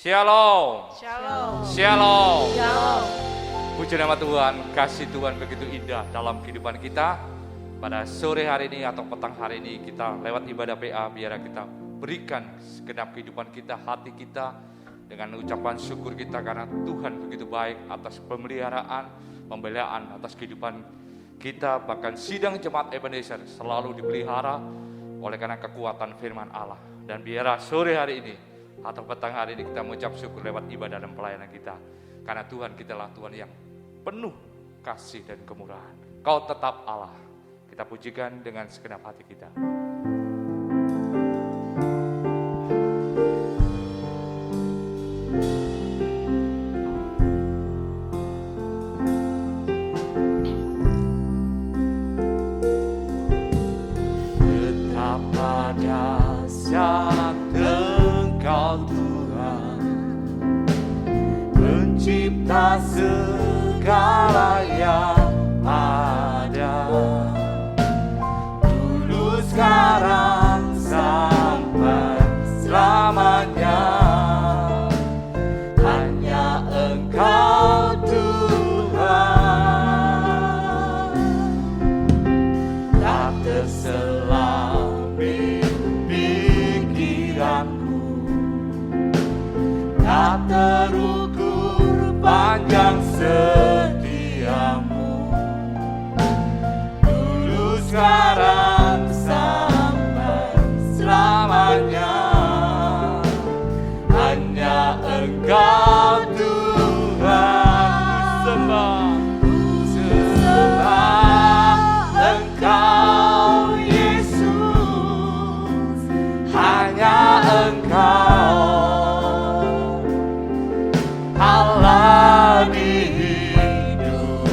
Shalom. Shalom. Shalom. Shalom. Puji nama Tuhan, kasih Tuhan begitu indah dalam kehidupan kita. Pada sore hari ini atau petang hari ini kita lewat ibadah PA, biar kita berikan segenap kehidupan kita, hati kita dengan ucapan syukur kita karena Tuhan begitu baik atas pemeliharaan, pembelaan atas kehidupan kita. Bahkan sidang jemaat Ebenezer selalu dipelihara oleh karena kekuatan firman Allah. Dan biarlah sore hari ini atau petang hari ini kita mengucap syukur lewat ibadah dan pelayanan kita. Karena Tuhan kitalah Tuhan yang penuh kasih dan kemurahan. Kau tetap Allah. Kita pujikan dengan segenap hati kita. Betapa dahsyat Engkau Tuhan, pencipta segala yang ada, dulu sekarang sampai selamanya. Hanya Engkau Tuhan, tak terselami pikiranku, tak terukur panjang setiamu, dulu sekarang sampai selamanya. Hanya Engkau Tuhan, sembah Engkau Yesus, hanya Engkau Allah di hidupku,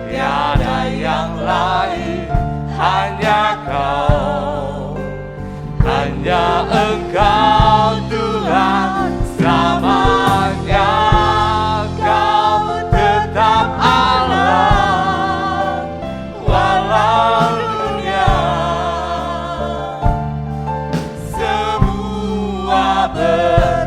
tiada yang lain, hanya Kau, hanya Engkau Tuhan selamanya. Kau tetap Allah walau dunia semua bergoncang,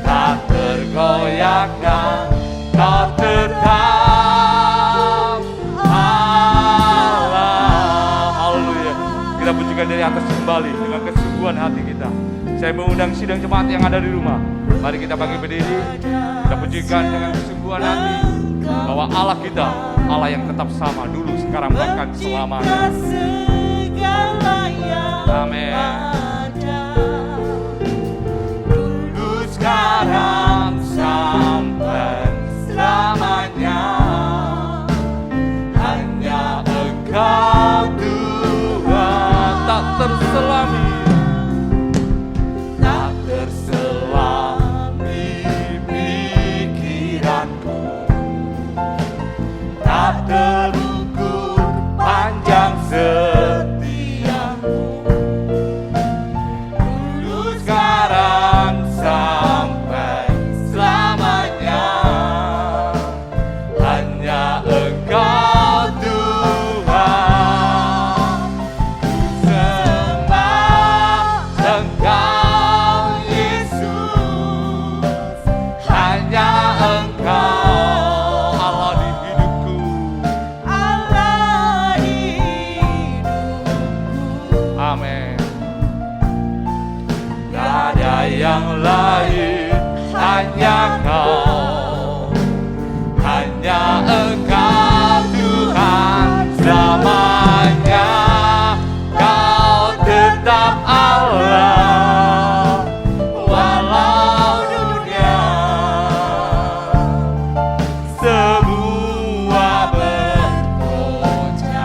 tak tergoyahkan. Kau tetap Allah. Haleluya. Kita pujikan dari atas kembali dengan kesungguhan hati kita. Saya mengundang sidang jemaat yang ada di rumah. Mari kita bangkit berdiri. Kita pujikan dengan kesungguhan hati bahwa Allah kita, Allah yang tetap sama dulu, sekarang, bahkan selamanya. Amin. Dulu, sekarang, sampai selamanya. Hanya Engkau Tuhan, tak terselami, tak terselami pikiranku, tak terukur panjang setiamu, dulu sekarang sampai selamanya. Hanya Engkau Tuhan, sembah Engkau Yesus, hanya Engkau Allah di hidupku, Allah di hidupku. Amin. Tak ada yang lain, hanya Kau, hanya Engkau Tuhan selamanya. Kau tetap Allah walau dunia semua bergoncang,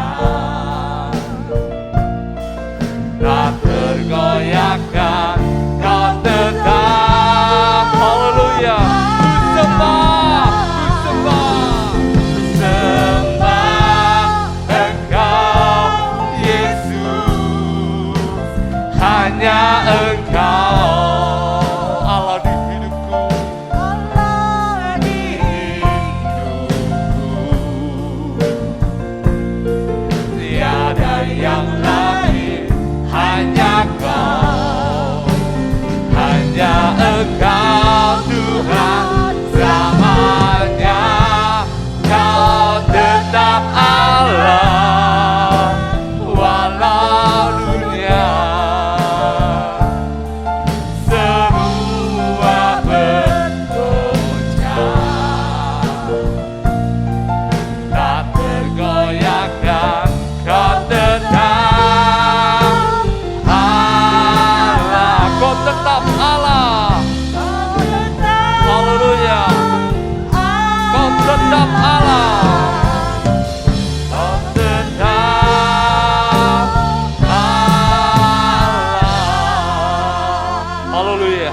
tak tergoyahkan. Kau tetap, haleluya. Ku sembah Engkau Yesus, hanya Engkau Allah di hidupku, Allah di hidupku. Tiada yang hanya Engkau Tuhan selamanya. Kau tetap Allah walau dunia semua bergoncang, tak tergoyahkan. Kau tetap Allah, Kau tetap Allah. Haleluya. Kau tetap Allah. Kau tetap Allah. Haleluya.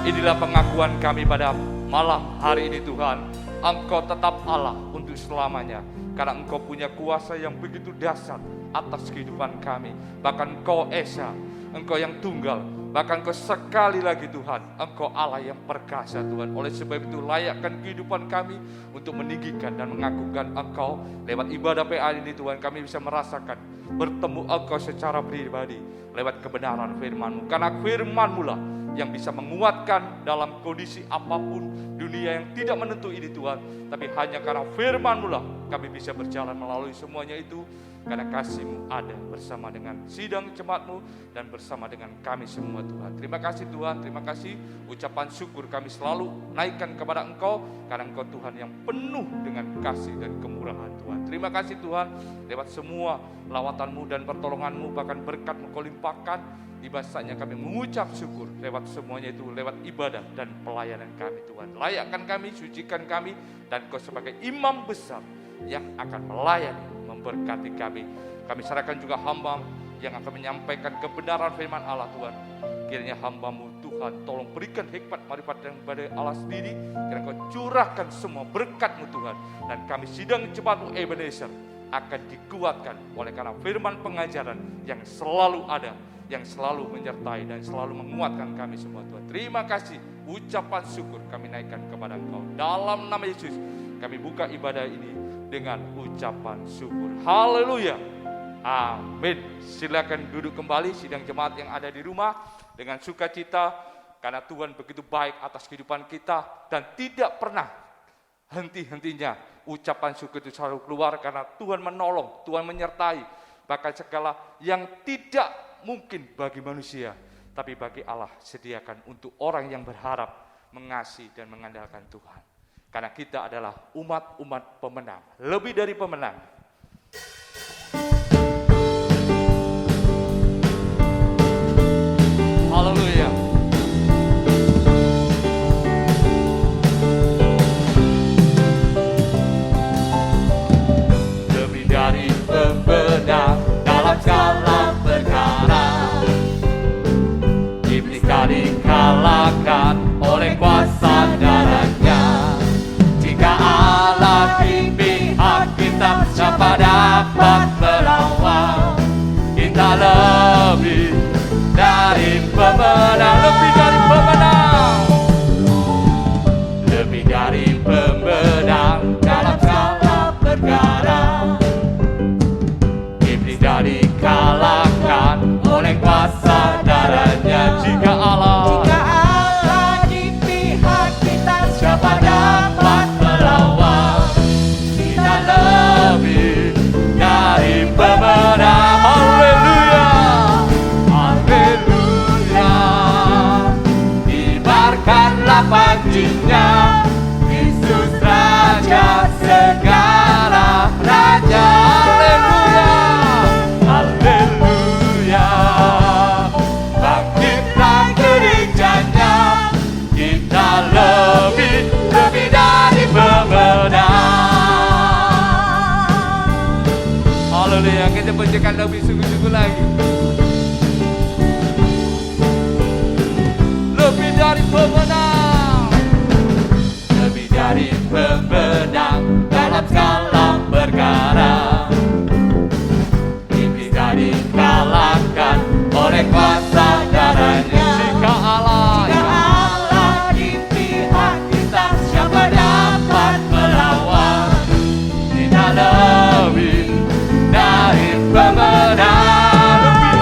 Inilah pengakuan kami pada malam hari ini Tuhan. Engkau tetap Allah untuk selamanya. Karena Engkau punya kuasa yang begitu dahsyat atas kehidupan kami. Bahkan Engkau Esa, Engkau yang tunggal. Bahkan Engkau sekali lagi Tuhan, Engkau Allah yang perkasa Tuhan. Oleh sebab itu layakkan kehidupan kami untuk meninggikan dan mengagungkan Engkau. Lewat ibadah PA ini Tuhan, kami bisa merasakan bertemu Engkau secara pribadi lewat kebenaran firman-Mu. Karena firman-Mu lah yang bisa menguatkan dalam kondisi apapun dunia yang tidak menentu ini Tuhan. Tapi hanya karena firman-Mu lah kami bisa berjalan melalui semuanya itu. Karena kasih-Mu ada bersama dengan sidang jemaat-Mu dan bersama dengan kami semua Tuhan. Terima kasih Tuhan, terima kasih. Ucapan syukur kami selalu naikkan kepada Engkau. Karena Engkau Tuhan yang penuh dengan kasih dan kemurahan Tuhan. Terima kasih Tuhan, lewat semua lawatan-Mu dan pertolongan-Mu, bahkan berkat-Mu Kau limpahkan. Tiba saatnya kami mengucap syukur lewat semuanya itu, lewat ibadah dan pelayanan kami Tuhan. Layakkan kami, sucikan kami, dan Kau sebagai imam besar yang akan melayani, memberkati kami. Kami serahkan juga hamba yang akan menyampaikan kebenaran firman Allah Tuhan. Kiranya hamba-Mu Tuhan, tolong berikan hikmat marifat dan pada Allah sendiri. Kiranya Kau curahkan semua berkat-Mu Tuhan. Dan kami sidang jemaat-Mu Ebenezer akan dikuatkan oleh karena firman pengajaran yang selalu ada, yang selalu menyertai dan selalu menguatkan kami semua Tuhan. Terima kasih, ucapan syukur kami naikkan kepada Engkau. Dalam nama Yesus kami buka ibadah ini dengan ucapan syukur. Haleluya. Amin. Silakan duduk kembali sidang jemaat yang ada di rumah dengan sukacita. Karena Tuhan begitu baik atas kehidupan kita. Dan tidak pernah henti-hentinya ucapan syukur itu selalu keluar. Karena Tuhan menolong, Tuhan menyertai. Bahkan segala yang tidak mungkin bagi manusia, tapi bagi Allah sediakan untuk orang yang berharap, mengasihi dan mengandalkan Tuhan. Karena kita adalah umat-umat pemenang, lebih dari pemenang. Haleluya. Lebih dari pemenang dalam segala perkara. Iblis tak dikalahkan oleh kuasa darahnya. Jika Allah di pihak kita, siapa dapat melawan? Kita lebih dari pemenang, lebih dari pemenang, lebih dari pemenang dalam segala perkara. Iblis tak dikalahkan oleh kuasa darahnya. Jika Allah di pihak kita, siapa dapat melawan? Kita lebih dari pemenang. Haleluya, haleluya. Kibarkanlah panjinya, Yesus Raja segala raja. Haleluya, haleluya. Bangkitlah gerejanya, kita lebih dari pemenang. Haleluya, kita pujikan lebih sungguh-sungguh lagi. Lebih dari pemenang, lebih dari pemenang dalam segala perkara. Iblis tak dikalahkan oleh kuasa darahnya. Jika Allah di pihak kita, siapa dapat melawan? Kita lebih dari pemenang, lebih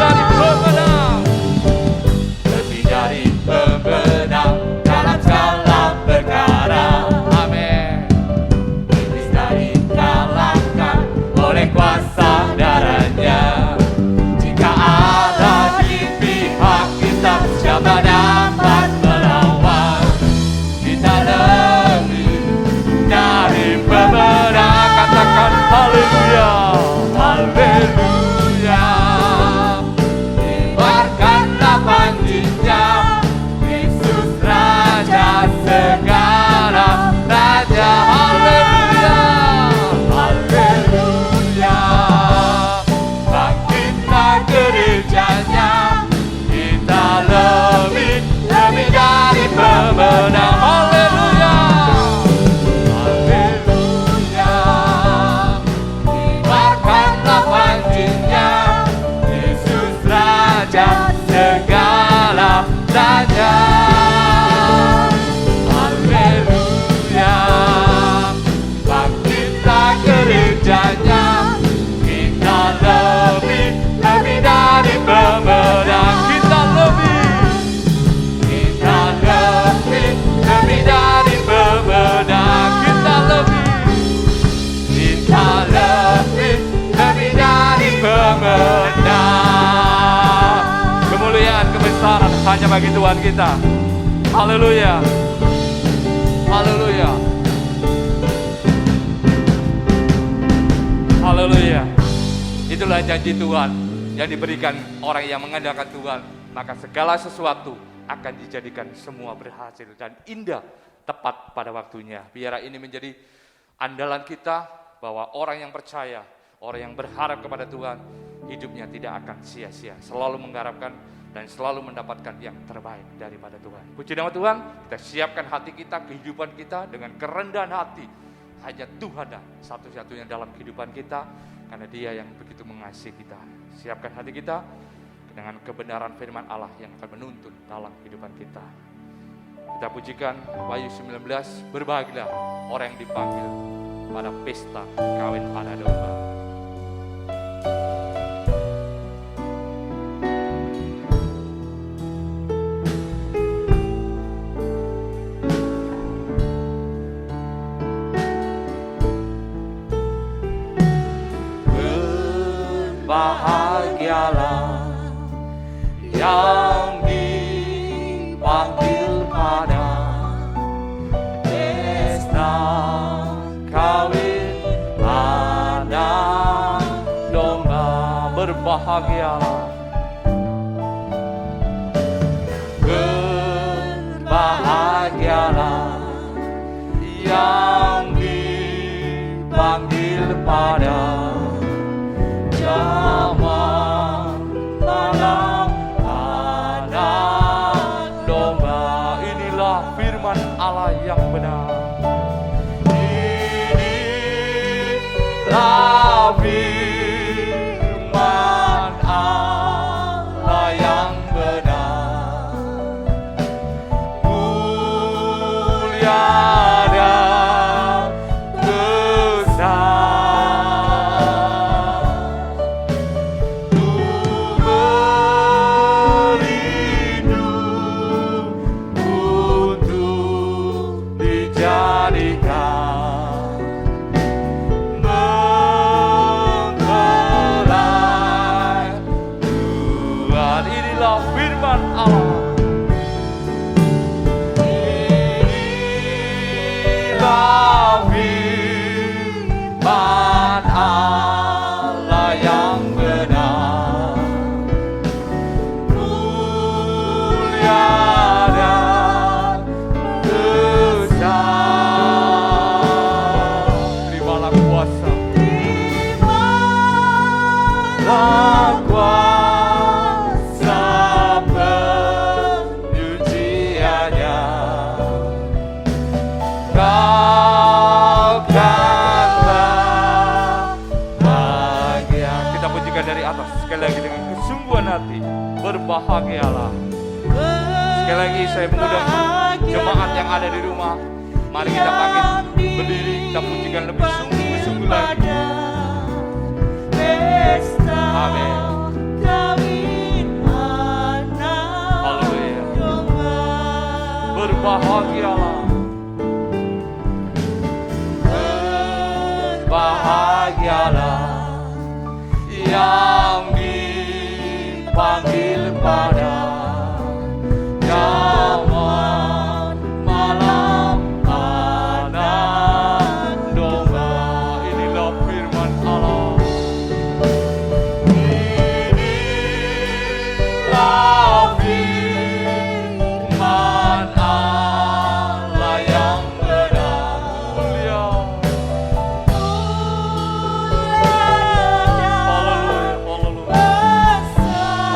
kebenaran hanya bagi Tuhan kita. Haleluya. Haleluya. Haleluya. Itulah janji Tuhan yang diberikan orang yang mengandalkan Tuhan. Maka segala sesuatu akan dijadikan semua berhasil dan indah tepat pada waktunya. Biarlah ini menjadi andalan kita bahwa orang yang percaya, orang yang berharap kepada Tuhan, hidupnya tidak akan sia-sia. Selalu mengharapkan dan selalu mendapatkan yang terbaik daripada Tuhan. Puji nama Tuhan, kita siapkan hati kita, kehidupan kita dengan kerendahan hati. Hanya Tuhan dan satu-satunya dalam kehidupan kita, karena Dia yang begitu mengasihi kita. Siapkan hati kita dengan kebenaran firman Allah yang akan menuntun dalam kehidupan kita. Kita pujikan Wahyu 19, berbahagialah orang yang dipanggil pada pesta kawin anak domba. Berbahagialah yang dipanggil pada pesta kawin anak domba. Berbahagialah, berbahagialah yang dipanggil pada zaman malam anak domba. inilah firman Allah yang benar. Inilah firman Allah yang benar, mulia dan besar, untuk berlindung, untuk dijadikan mempelai Tuhan. Inilah firman Allah. Inilah firman Allah yang benar, mulia dan besar. Terimalah kuasa, Terimalah kuasa penyuciannya, katakanlah bahagia. kita pujikan dari atas sekali lagi dengan kesungguhan hati. Berbahagialah. Sekali lagi saya mengundang jemaat yang ada di rumah, mari kita bangkit berdiri, kita pujikan lebih sungguh-sungguh lagi. Amin. Haleluya. Berbahagialah. Berbahagialah yang dipanggil pada zaman malam anak domba. Inilah firman Allah. Inilah firman Allah yang benar, Mulia. mulia dan Haleluya. Haleluya. besar,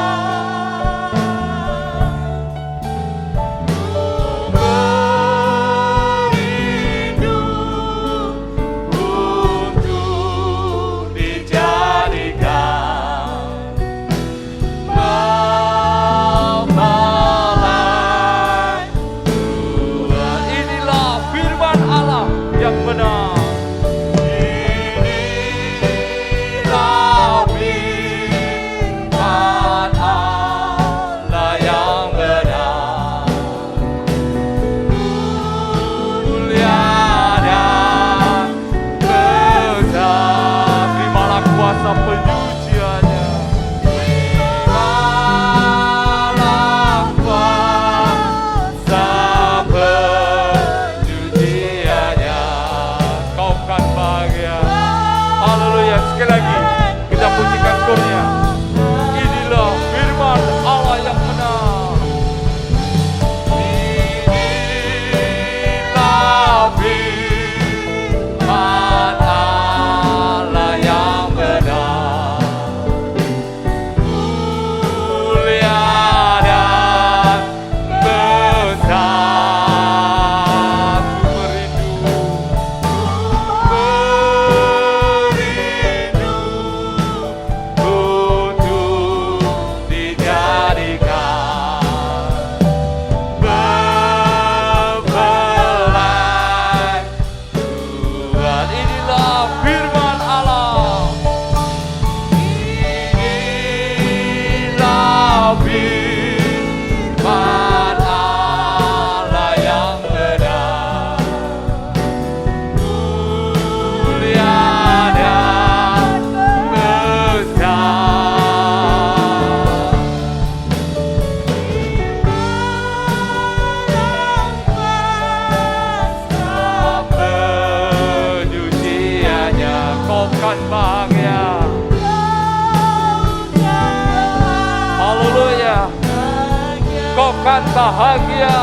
kan bahagia.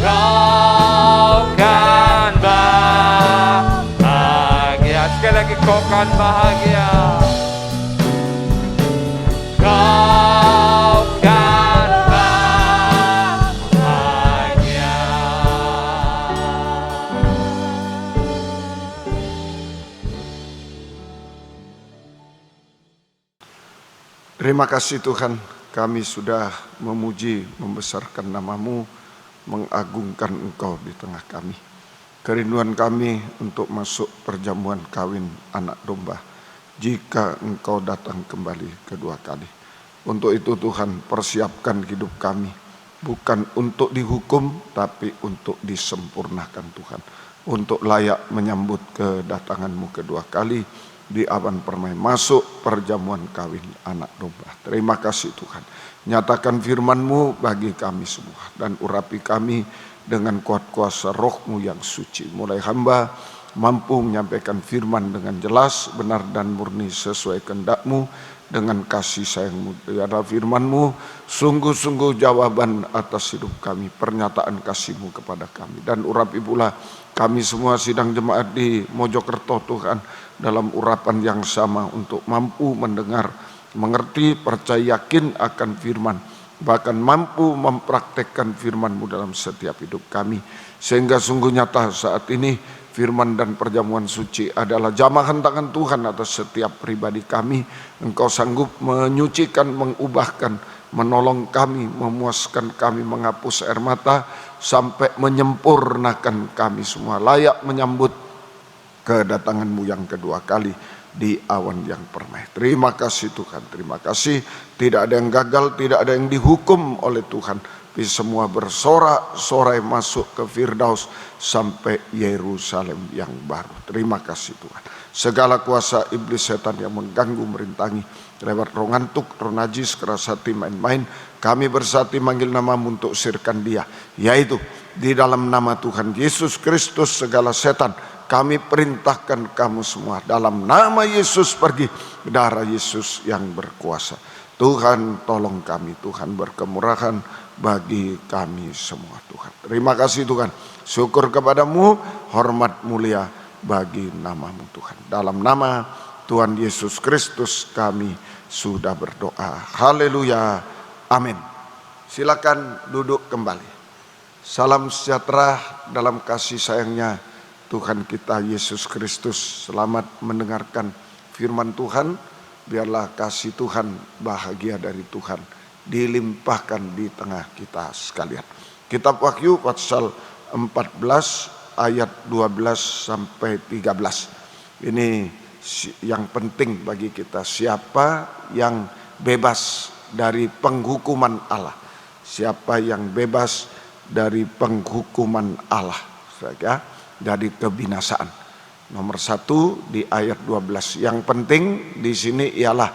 Kau kan bahagia. Sekali lagi, kau kan bahagia. Kau kan bahagia. Terima kasih Tuhan, kami sudah memuji, membesarkan nama-Mu, mengagungkan Engkau di tengah kami. Kerinduan kami untuk masuk perjamuan kawin anak domba, jika Engkau datang kembali kedua kali. Untuk itu Tuhan, persiapkan hidup kami, bukan untuk dihukum, tapi untuk disempurnakan Tuhan. Untuk layak menyambut kedatangan-Mu kedua kali, di awan permai masuk perjamuan kawin anak domba. Terima kasih Tuhan. Nyatakan firman-Mu bagi kami semua, dan urapi kami dengan kuat kuasa Roh-Mu yang suci. Mulai hamba mampu menyampaikan firman dengan jelas, benar dan murni sesuai kehendak-Mu, dengan kasih sayang-Mu. Biarlah firman-Mu sungguh-sungguh jawaban atas hidup kami, pernyataan kasih-Mu kepada kami. Dan urapi pula kami semua sidang jemaat di Mojokerto Tuhan, dalam urapan yang sama untuk mampu mendengar, mengerti, percaya, yakin akan firman, bahkan mampu mempraktekkan firman-Mu dalam setiap hidup kami. Sehingga sungguh nyata saat ini firman dan perjamuan suci adalah jamahan tangan Tuhan atas setiap pribadi kami. Engkau sanggup menyucikan, mengubahkan, menolong kami, memuaskan kami, menghapus air mata, sampai menyempurnakan kami semua layak menyambut kedatangan-Mu yang kedua kali di awan yang permai. Terima kasih Tuhan, terima kasih. Tidak ada yang gagal, tidak ada yang dihukum oleh Tuhan. Tapi semua bersorak-sorai masuk ke Firdaus sampai Yerusalem yang baru. Terima kasih Tuhan. Segala kuasa iblis setan yang mengganggu, merintangi lewat roh ngantuk, roh najis, keras hati, main-main, kami bersati manggil nama-Mu untuk usirkan dia, yaitu di dalam nama Tuhan Yesus Kristus segala setan kami perintahkan kamu semua dalam nama Yesus pergi. Darah Yesus yang berkuasa. Tuhan tolong kami, Tuhan berkemurahan bagi kami semua Tuhan. Terima kasih Tuhan. Syukur kepadamu, hormat mulia bagi nama-Mu Tuhan. Dalam nama Tuhan Yesus Kristus kami sudah berdoa. Haleluya. Amin. Silakan duduk kembali. Salam sejahtera dalam kasih sayangnya Tuhan kita Yesus Kristus. Selamat mendengarkan firman Tuhan. Biarlah kasih Tuhan, bahagia dari Tuhan dilimpahkan di tengah kita sekalian. Kitab Wahyu pasal 14 ayat 12 sampai 13. Ini yang penting bagi kita. Siapa yang bebas dari penghukuman Allah? Siapa yang bebas dari penghukuman Allah? Ya, dari kebinasaan. Nomor 1 di ayat 12. Yang penting di sini ialah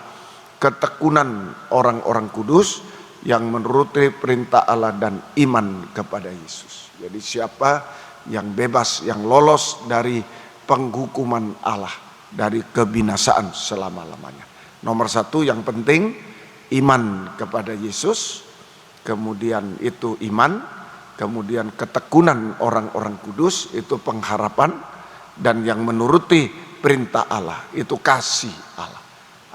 ketekunan orang-orang kudus yang menuruti perintah Allah dan iman kepada Yesus. Jadi siapa yang bebas, yang lolos dari penghukuman Allah, dari kebinasaan selama-lamanya. Nomor 1 yang penting iman kepada Yesus, kemudian itu iman, kemudian ketekunan orang-orang kudus itu pengharapan, dan yang menuruti perintah Allah itu kasih Allah.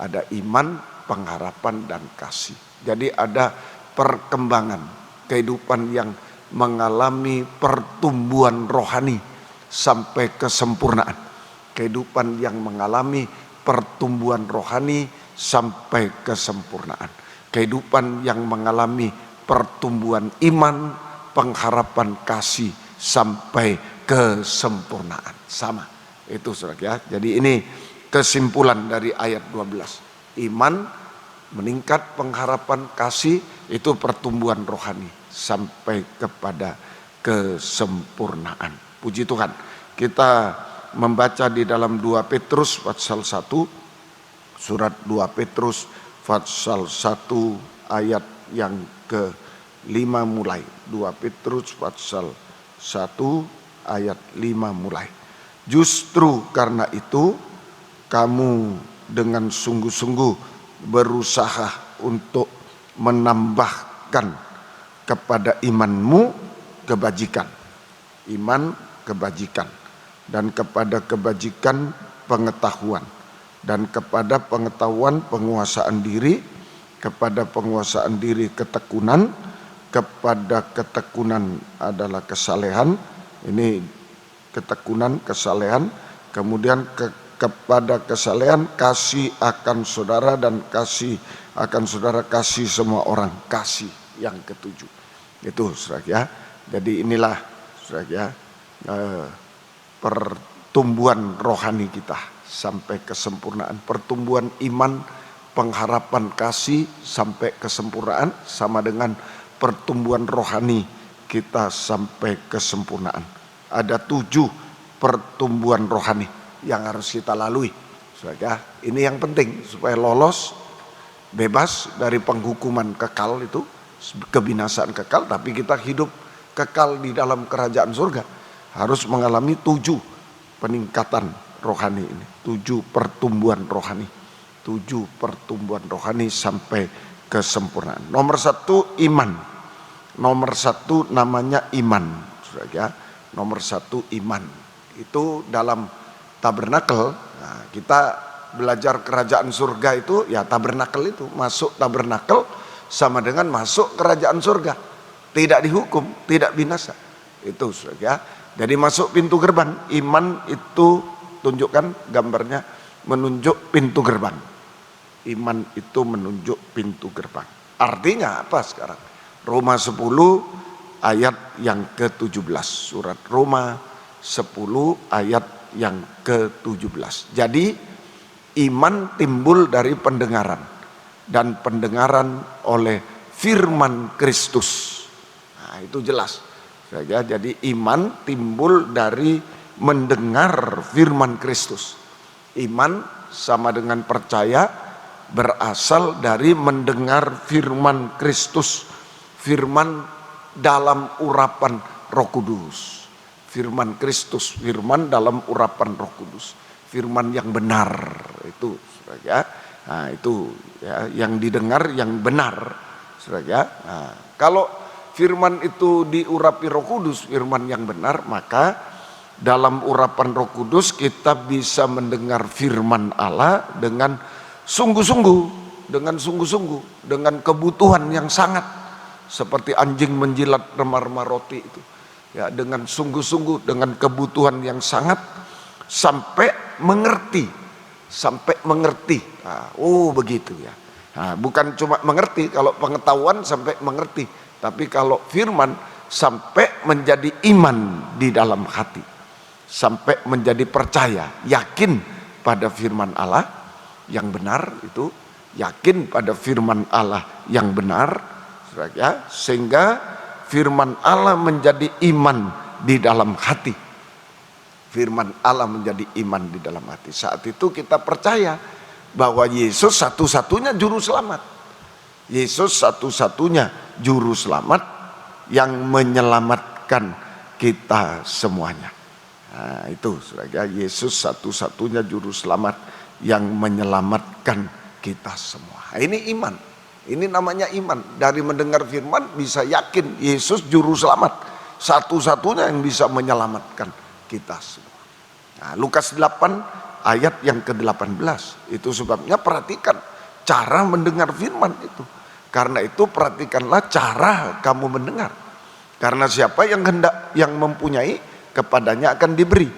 Ada iman, pengharapan, dan kasih. Jadi ada perkembangan kehidupan yang mengalami pertumbuhan rohani sampai kesempurnaan. Kehidupan yang mengalami pertumbuhan rohani sampai kesempurnaan. Kehidupan yang mengalami pertumbuhan iman, pengharapan, kasih sampai kesempurnaan. Sama itu saudara ya. Jadi ini kesimpulan dari ayat 12. Iman meningkat, pengharapan, kasih itu pertumbuhan rohani sampai kepada kesempurnaan. Puji Tuhan. Kita membaca di dalam 2 Petrus pasal 1, surat 2 Petrus pasal 1 ayat yang ke-5 mulai. 2 Petrus pasal 1 ayat 5 mulai. Justru karena itu kamu dengan sungguh-sungguh berusaha untuk menambahkan kepada imanmu kebajikan. Iman kebajikan, dan kepada kebajikan pengetahuan, dan kepada pengetahuan penguasaan diri, kepada penguasaan diri ketekunan, kepada ketekunan adalah kesalehan. Ini ketekunan, kesalehan. Kemudian kepada kesalehan kasih akan saudara, dan kasih akan saudara kasih semua orang, kasih yang ketujuh. Itu saudara ya. Jadi inilah saudara ya, pertumbuhan rohani kita sampai kesempurnaan, pertumbuhan iman, pengharapan kasih sampai kesempurnaan, sama dengan pertumbuhan rohani kita sampai kesempurnaan. Ada 7 pertumbuhan rohani yang harus kita lalui. Saudara, ini yang penting supaya lolos, bebas dari penghukuman kekal itu, kebinasaan kekal, tapi kita hidup kekal di dalam kerajaan surga. Harus mengalami 7 peningkatan rohani ini, 7 pertumbuhan rohani, 7 pertumbuhan rohani sampai kesempurnaan. Nomor 1 iman. Nomor 1 namanya iman, saudara ya. Nomor 1 iman. Itu dalam tabernakel. Nah, kita belajar kerajaan surga itu ya tabernakel itu. Masuk tabernakel sama dengan masuk kerajaan surga. Tidak dihukum, tidak binasa. Itu saudara ya. Jadi masuk pintu gerbang. Iman itu tunjukkan gambarnya menunjuk pintu gerbang. Iman itu menunjuk pintu gerbang. Artinya apa sekarang? Roma 10 ayat yang ke-17. Surat Roma 10 ayat yang ke-17. Jadi iman timbul dari pendengaran, dan pendengaran oleh firman Kristus. Nah, itu jelas. Jadi iman timbul dari mendengar firman Kristus. Iman sama dengan percaya, berasal dari mendengar firman Kristus. Firman dalam urapan Roh Kudus. Firman Kristus, firman dalam urapan Roh Kudus. Firman yang benar itu, ya. Nah, itu ya, yang didengar yang benar, ya. Nah, kalau firman itu diurapi Roh Kudus, firman yang benar, maka dalam urapan Roh Kudus kita bisa mendengar firman Allah dengan sungguh-sungguh, dengan kebutuhan yang sangat, seperti anjing menjilat remah-remah roti itu. Ya, dengan sungguh-sungguh, dengan kebutuhan yang sangat, sampai mengerti. Nah, oh begitu ya. Nah, bukan cuma mengerti, kalau pengetahuan sampai mengerti, tapi kalau firman sampai menjadi iman di dalam hati, sampai menjadi percaya, yakin pada firman Allah yang benar itu, yakin pada firman Allah yang benar, ya, sehingga firman Allah menjadi iman di dalam hati. Firman Allah menjadi iman di dalam hati. Saat itu kita percaya bahwa Yesus satu-satunya juru selamat. Yesus satu-satunya juru selamat yang menyelamatkan kita semuanya. Nah, itu saudara, Yesus satu-satunya juru selamat yang menyelamatkan kita semua. Nah, ini iman. Ini namanya iman. Dari mendengar firman bisa yakin Yesus juru selamat, satu-satunya yang bisa menyelamatkan kita semua. Nah, Lukas 8 ayat yang ke-18. Itu sebabnya perhatikan cara mendengar firman itu. Karena itu perhatikanlah cara kamu mendengar. Karena siapa yang mempunyai, kepadanya akan diberi.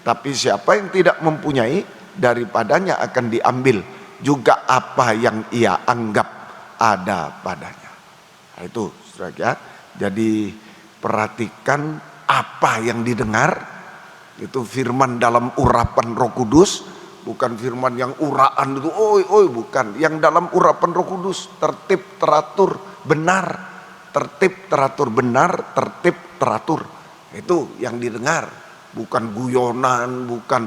Tapi siapa yang tidak mempunyai, daripadanya akan diambil juga apa yang ia anggap ada padanya. Nah, itu saudara ya. Jadi perhatikan apa yang didengar, itu firman dalam urapan Roh Kudus, bukan firman yang uraan itu oi bukan, yang dalam urapan Roh Kudus, tertib teratur benar, tertib teratur benar, tertib teratur. Itu yang didengar, bukan guyonan, bukan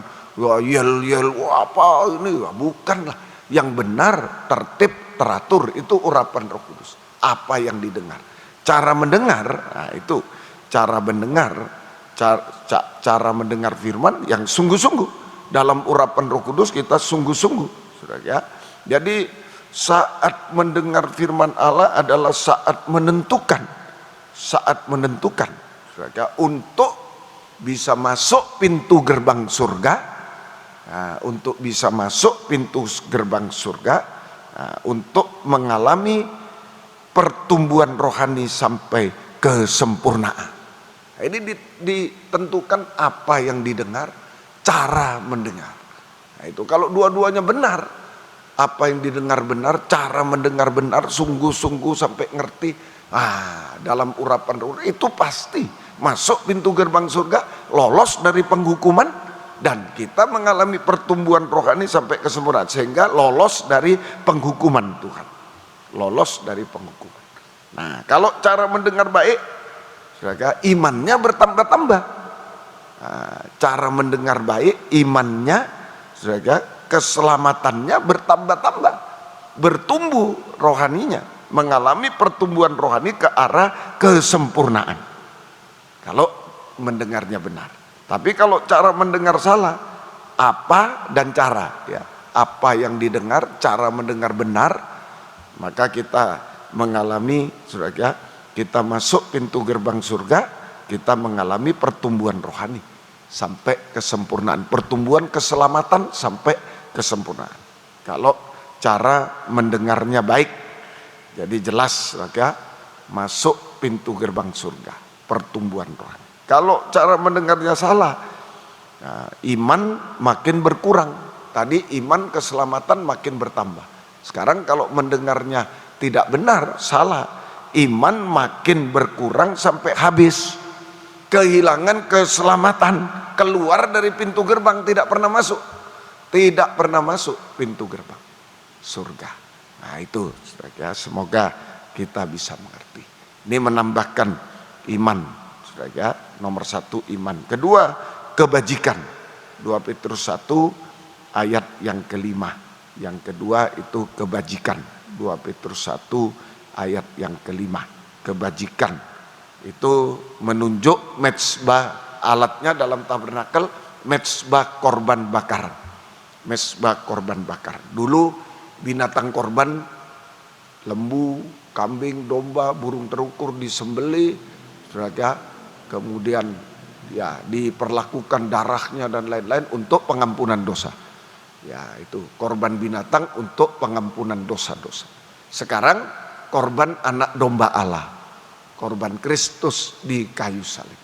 yel-yel apa ini, bukanlah. Yang benar, tertib teratur, itu urapan Roh Kudus. Apa yang didengar, cara mendengar, nah itu cara mendengar, cara mendengar firman yang sungguh-sungguh. Dalam urapan Roh Kudus kita sungguh-sungguh, saudara ya. Jadi Saat mendengar firman Allah adalah saat menentukan. Saat menentukan. Saudara, untuk bisa masuk pintu gerbang surga. Nah, untuk bisa masuk pintu gerbang surga. Nah, untuk mengalami pertumbuhan rohani sampai kesempurnaan. Nah, ini ditentukan apa yang didengar, cara mendengar. Nah, itu kalau dua-duanya benar, apa yang didengar benar, cara mendengar benar, sungguh-sungguh sampai ngerti, dalam urapan itu pasti masuk pintu gerbang surga, lolos dari penghukuman, dan kita mengalami pertumbuhan rohani sampai kesempurnaan, sehingga lolos dari penghukuman Tuhan. Lolos dari penghukuman. Nah, kalau cara mendengar baik, saudara, imannya bertambah-tambah. Nah, cara mendengar baik, imannya, saudara, keselamatannya bertambah-tambah, bertumbuh rohaninya, mengalami pertumbuhan rohani ke arah kesempurnaan. Kalau mendengarnya benar. Tapi kalau cara mendengar salah, apa dan cara, ya, apa yang didengar, cara mendengar benar, maka kita mengalami, saudara, kita masuk pintu gerbang surga, kita mengalami pertumbuhan rohani sampai kesempurnaan, pertumbuhan keselamatan sampai kesempurnaan. Kalau cara mendengarnya baik, jadi jelas, saudara, masuk pintu gerbang surga, pertumbuhan rohani. Kalau cara mendengarnya salah, nah, iman makin berkurang. Tadi iman keselamatan makin bertambah. Sekarang kalau mendengarnya tidak benar, salah, iman makin berkurang sampai habis. Kehilangan keselamatan, keluar dari pintu gerbang, tidak pernah masuk. Tidak pernah masuk pintu gerbang surga. Nah itu, saudara, semoga kita bisa mengerti. Ini menambahkan iman, saudara. Nomor satu iman. Kedua, kebajikan. 2 Petrus 1 ayat yang kelima. Yang kedua itu kebajikan. 2 Petrus 1 ayat yang kelima. Kebajikan itu menunjuk mezbah, alatnya dalam tabernakel, mezbah korban bakaran. Mezbah korban bakar. Dulu binatang korban, lembu, kambing, domba, burung terukur disembelih, saudara, kemudian ya diperlakukan darahnya dan lain-lain untuk pengampunan dosa. Ya, itu korban binatang untuk pengampunan dosa-dosa. Sekarang korban anak domba Allah, korban Kristus di kayu salib.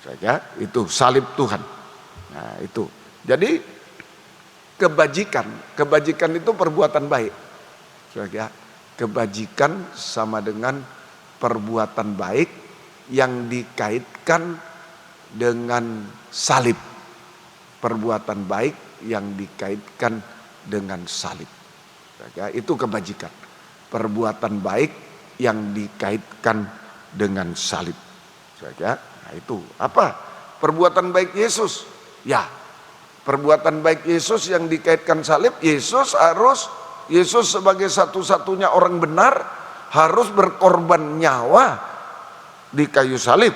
Saudara, itu salib Tuhan. Nah, itu. Jadi kebajikan itu perbuatan baik. Saudara, kebajikan sama dengan perbuatan baik yang dikaitkan dengan salib. Perbuatan baik yang dikaitkan dengan salib. Saudara, itu kebajikan. Perbuatan baik yang dikaitkan dengan salib. Saudara, nah itu apa? Perbuatan baik Yesus. Ya, perbuatan baik Yesus yang dikaitkan salib, Yesus sebagai satu-satunya orang benar harus berkorban nyawa di kayu salib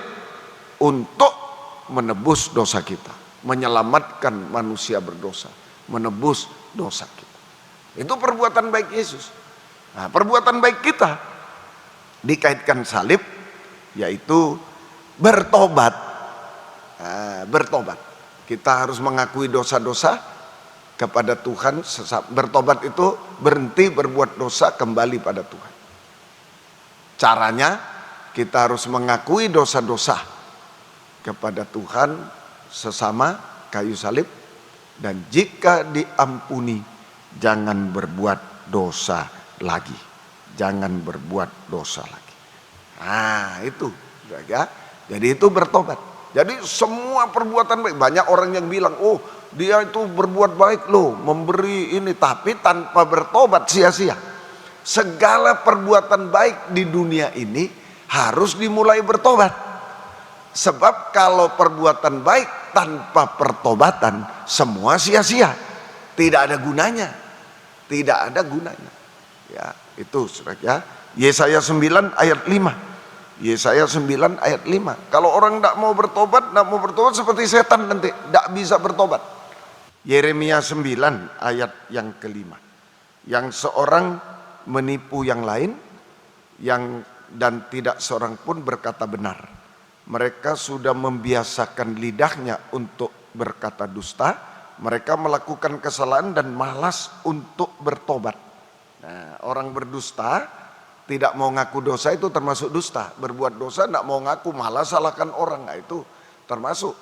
untuk menebus dosa kita, menyelamatkan manusia berdosa, menebus dosa kita. Itu perbuatan baik Yesus. Nah, perbuatan baik kita dikaitkan salib, yaitu bertobat. Nah, bertobat. Kita harus mengakui dosa-dosa kepada Tuhan. Bertobat itu berhenti berbuat dosa, kembali pada Tuhan. Caranya kita harus mengakui dosa-dosa kepada Tuhan sesama kayu salib, dan jika diampuni jangan berbuat dosa lagi. Jangan berbuat dosa lagi. Nah itu, ya. Jadi itu bertobat. Jadi semua perbuatan baik, banyak orang yang bilang, oh dia itu berbuat baik loh, memberi ini, tapi tanpa bertobat sia-sia. Segala perbuatan baik di dunia ini harus dimulai bertobat. Sebab kalau perbuatan baik tanpa pertobatan, semua sia-sia, tidak ada gunanya, tidak ada gunanya. Ya, itu saudara. Yesaya 9 ayat 5. Yesaya 9 ayat 5. Kalau orang tidak mau bertobat seperti setan nanti, tidak bisa bertobat. Yeremia 9 ayat yang kelima. Yang seorang menipu yang lain, dan tidak seorang pun berkata benar. Mereka sudah membiasakan lidahnya untuk berkata dusta. Mereka melakukan kesalahan dan malas untuk bertobat. Nah, orang berdusta tidak mau ngaku dosa itu termasuk dusta. Berbuat dosa tidak mau ngaku, malah salahkan orang. Nah, itu termasuk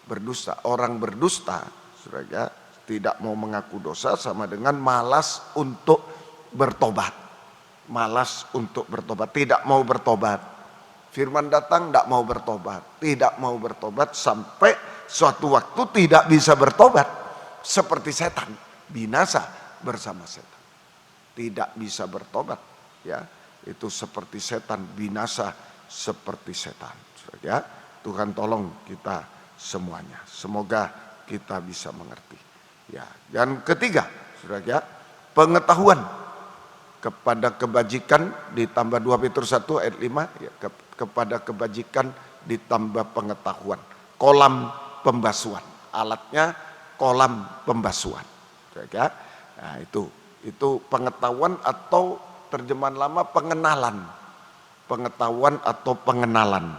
berdusta. Orang berdusta, saudara, tidak mau mengaku dosa sama dengan malas untuk bertobat. Malas untuk bertobat, tidak mau bertobat. Firman datang tidak mau bertobat, tidak mau bertobat sampai suatu waktu tidak bisa bertobat. Seperti setan, binasa bersama setan. Tidak bisa bertobat, ya. Itu seperti setan, binasa seperti setan. Ya, Tuhan tolong kita semuanya. Semoga kita bisa mengerti. Ya, dan ketiga, saudara, ya, pengetahuan kepada kebajikan ditambah 2 Petrus 1 ayat 5, ya, kepada kebajikan ditambah pengetahuan. Kolam pembasuhan, alatnya kolam pembasuhan. Ya, nah, itu pengetahuan atau terjemahan lama pengenalan. Pengetahuan atau pengenalan.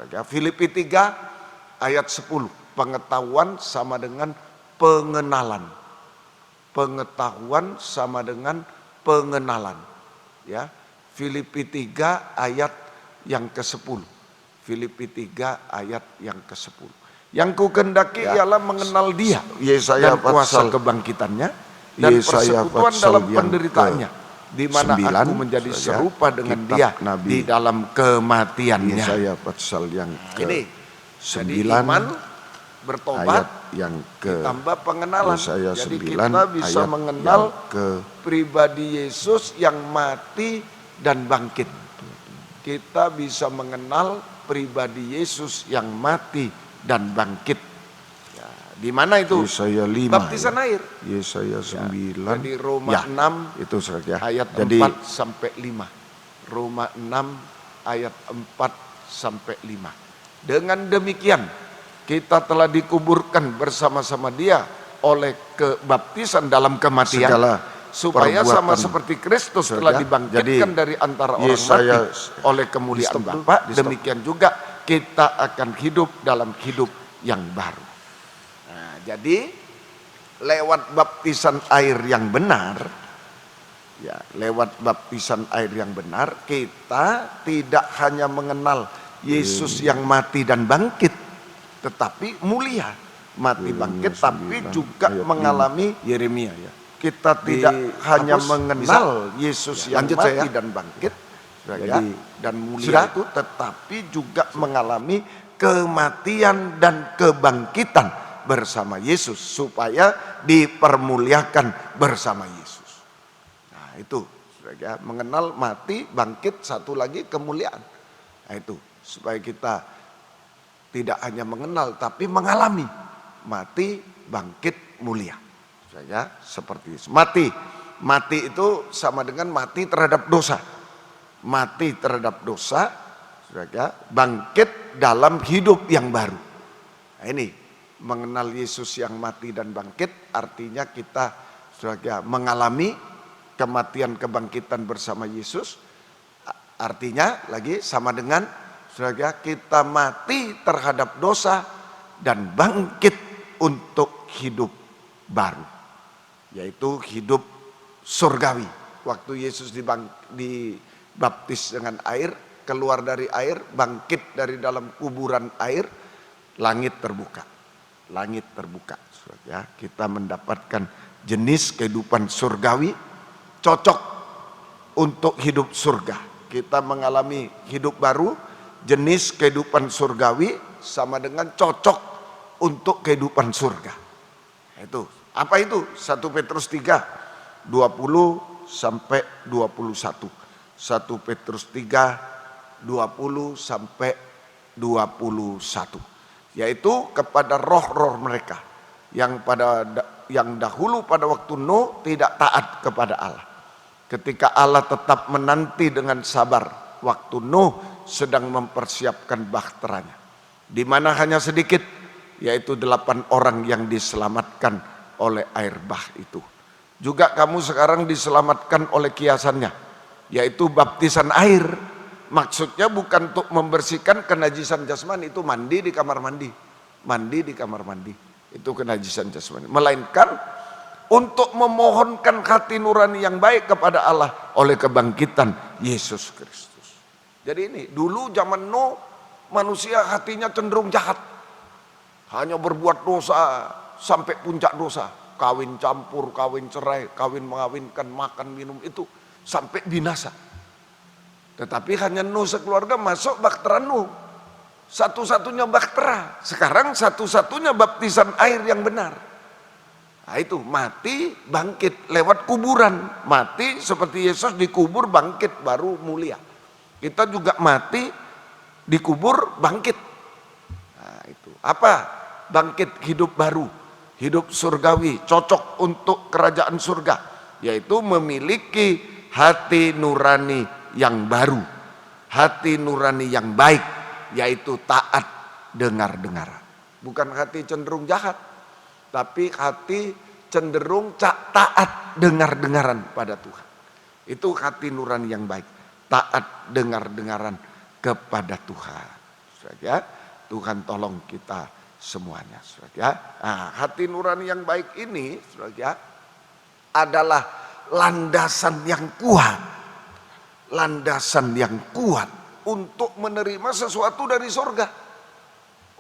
Ya, Filipi 3 ayat 10, pengetahuan sama dengan pengenalan. Pengetahuan sama dengan pengenalan. Ya, Filipi 3 ayat yang ke-10. Filipi 3 ayat yang ke-10. Yang kukendaki ialah mengenal Dia, Yesaya dan kuasa kebangkitannya dan persekutuan dalam penderitaannya, di mana aku menjadi serupa dengan Dia di dalam kematiannya. Yesaya pasal yang ke-9, iman, bertobat, yang ditambah pengenalan. Jadi kita bisa mengenal pribadi Yesus yang mati dan bangkit. Kita bisa mengenal pribadi Yesus yang mati dan bangkit. Ya, di mana itu? Yesaya 5. Baptisan air. Yesaya 9. Ya, jadi Roma 6 itu saudara, ayat 4 sampai 5. Roma 6 ayat 4 sampai 5. Dengan demikian kita telah dikuburkan bersama-sama Dia oleh kebaptisan dalam kematian, supaya sama seperti Kristus telah dibangkitkan dari antara orang mati oleh kemuliaan Bapa, demikian juga kita akan hidup dalam hidup yang baru. Nah, jadi lewat baptisan air yang benar, ya, lewat baptisan air yang benar, kita tidak hanya mengenal Yesus yang mati dan bangkit, tetapi mulia, mati bangkit, tapi juga mengalami Yeremia, ya. Kita tidak hanya mengenal Yesus yang mati dan bangkit, ya, dan mulia itu, tetapi juga mengalami kematian dan kebangkitan bersama Yesus, supaya dipermuliakan bersama Yesus. Nah, itu ya, mengenal mati, bangkit, satu lagi kemuliaan. Nah, itu supaya kita tidak hanya mengenal tapi mengalami mati, bangkit, mulia. Ya, seperti itu. Mati itu sama dengan mati terhadap dosa. Mati terhadap dosa, saudara, bangkit dalam hidup yang baru. Nah, ini mengenal Yesus yang mati dan bangkit, artinya kita, saudara, mengalami kematian kebangkitan bersama Yesus. Artinya lagi sama dengan, saudara, kita mati terhadap dosa dan bangkit untuk hidup baru, yaitu hidup surgawi. Waktu Yesus dibaptis dengan air, keluar dari air, bangkit dari dalam kuburan air, langit terbuka. Langit terbuka, ya. Kita mendapatkan jenis kehidupan surgawi, cocok untuk hidup surga. Kita mengalami hidup baru, jenis kehidupan surgawi sama dengan cocok untuk kehidupan surga. Itu apa itu? 1 Petrus 3 20 sampai 21. 1 Petrus 3 20 sampai 21, yaitu kepada roh-roh mereka yang dahulu pada waktu Nuh tidak taat kepada Allah. Ketika Allah tetap menanti dengan sabar waktu Nuh sedang mempersiapkan bahteranya, di mana hanya sedikit, yaitu 8 orang yang diselamatkan oleh air bah itu. Juga kamu sekarang diselamatkan oleh kiasannya, yaitu baptisan air. Maksudnya bukan untuk membersihkan kenajisan jasmani, itu mandi di kamar mandi. Mandi di kamar mandi, itu kenajisan jasmani. Melainkan untuk memohonkan hati nurani yang baik kepada Allah oleh kebangkitan Yesus Kristus. Jadi ini, dulu zaman Nuh, manusia hatinya cenderung jahat. Hanya berbuat dosa sampai puncak dosa. Kawin campur, kawin cerai, kawin mengawinkan, makan minum, itu sampai binasa. Tetapi hanya Nuh sekeluarga masuk bahtera Nuh. Satu-satunya bahtera. Sekarang satu-satunya baptisan air yang benar. Nah itu, mati bangkit lewat kuburan. Mati seperti Yesus dikubur, bangkit baru mulia. Kita juga mati, dikubur, bangkit. Nah itu, apa? Bangkit hidup baru, hidup surgawi, cocok untuk kerajaan surga. Yaitu memiliki hati nurani yang baru, hati nurani yang baik, yaitu taat dengar-dengaran. Bukan hati cenderung jahat, tapi hati cenderung taat dengar-dengaran pada Tuhan. Itu hati nurani yang baik, taat dengar-dengaran kepada Tuhan. Ya, Tuhan tolong kita semuanya. Ya. Nah, hati nurani yang baik ini ya, adalah landasan yang kuat. Landasan yang kuat untuk menerima sesuatu dari surga.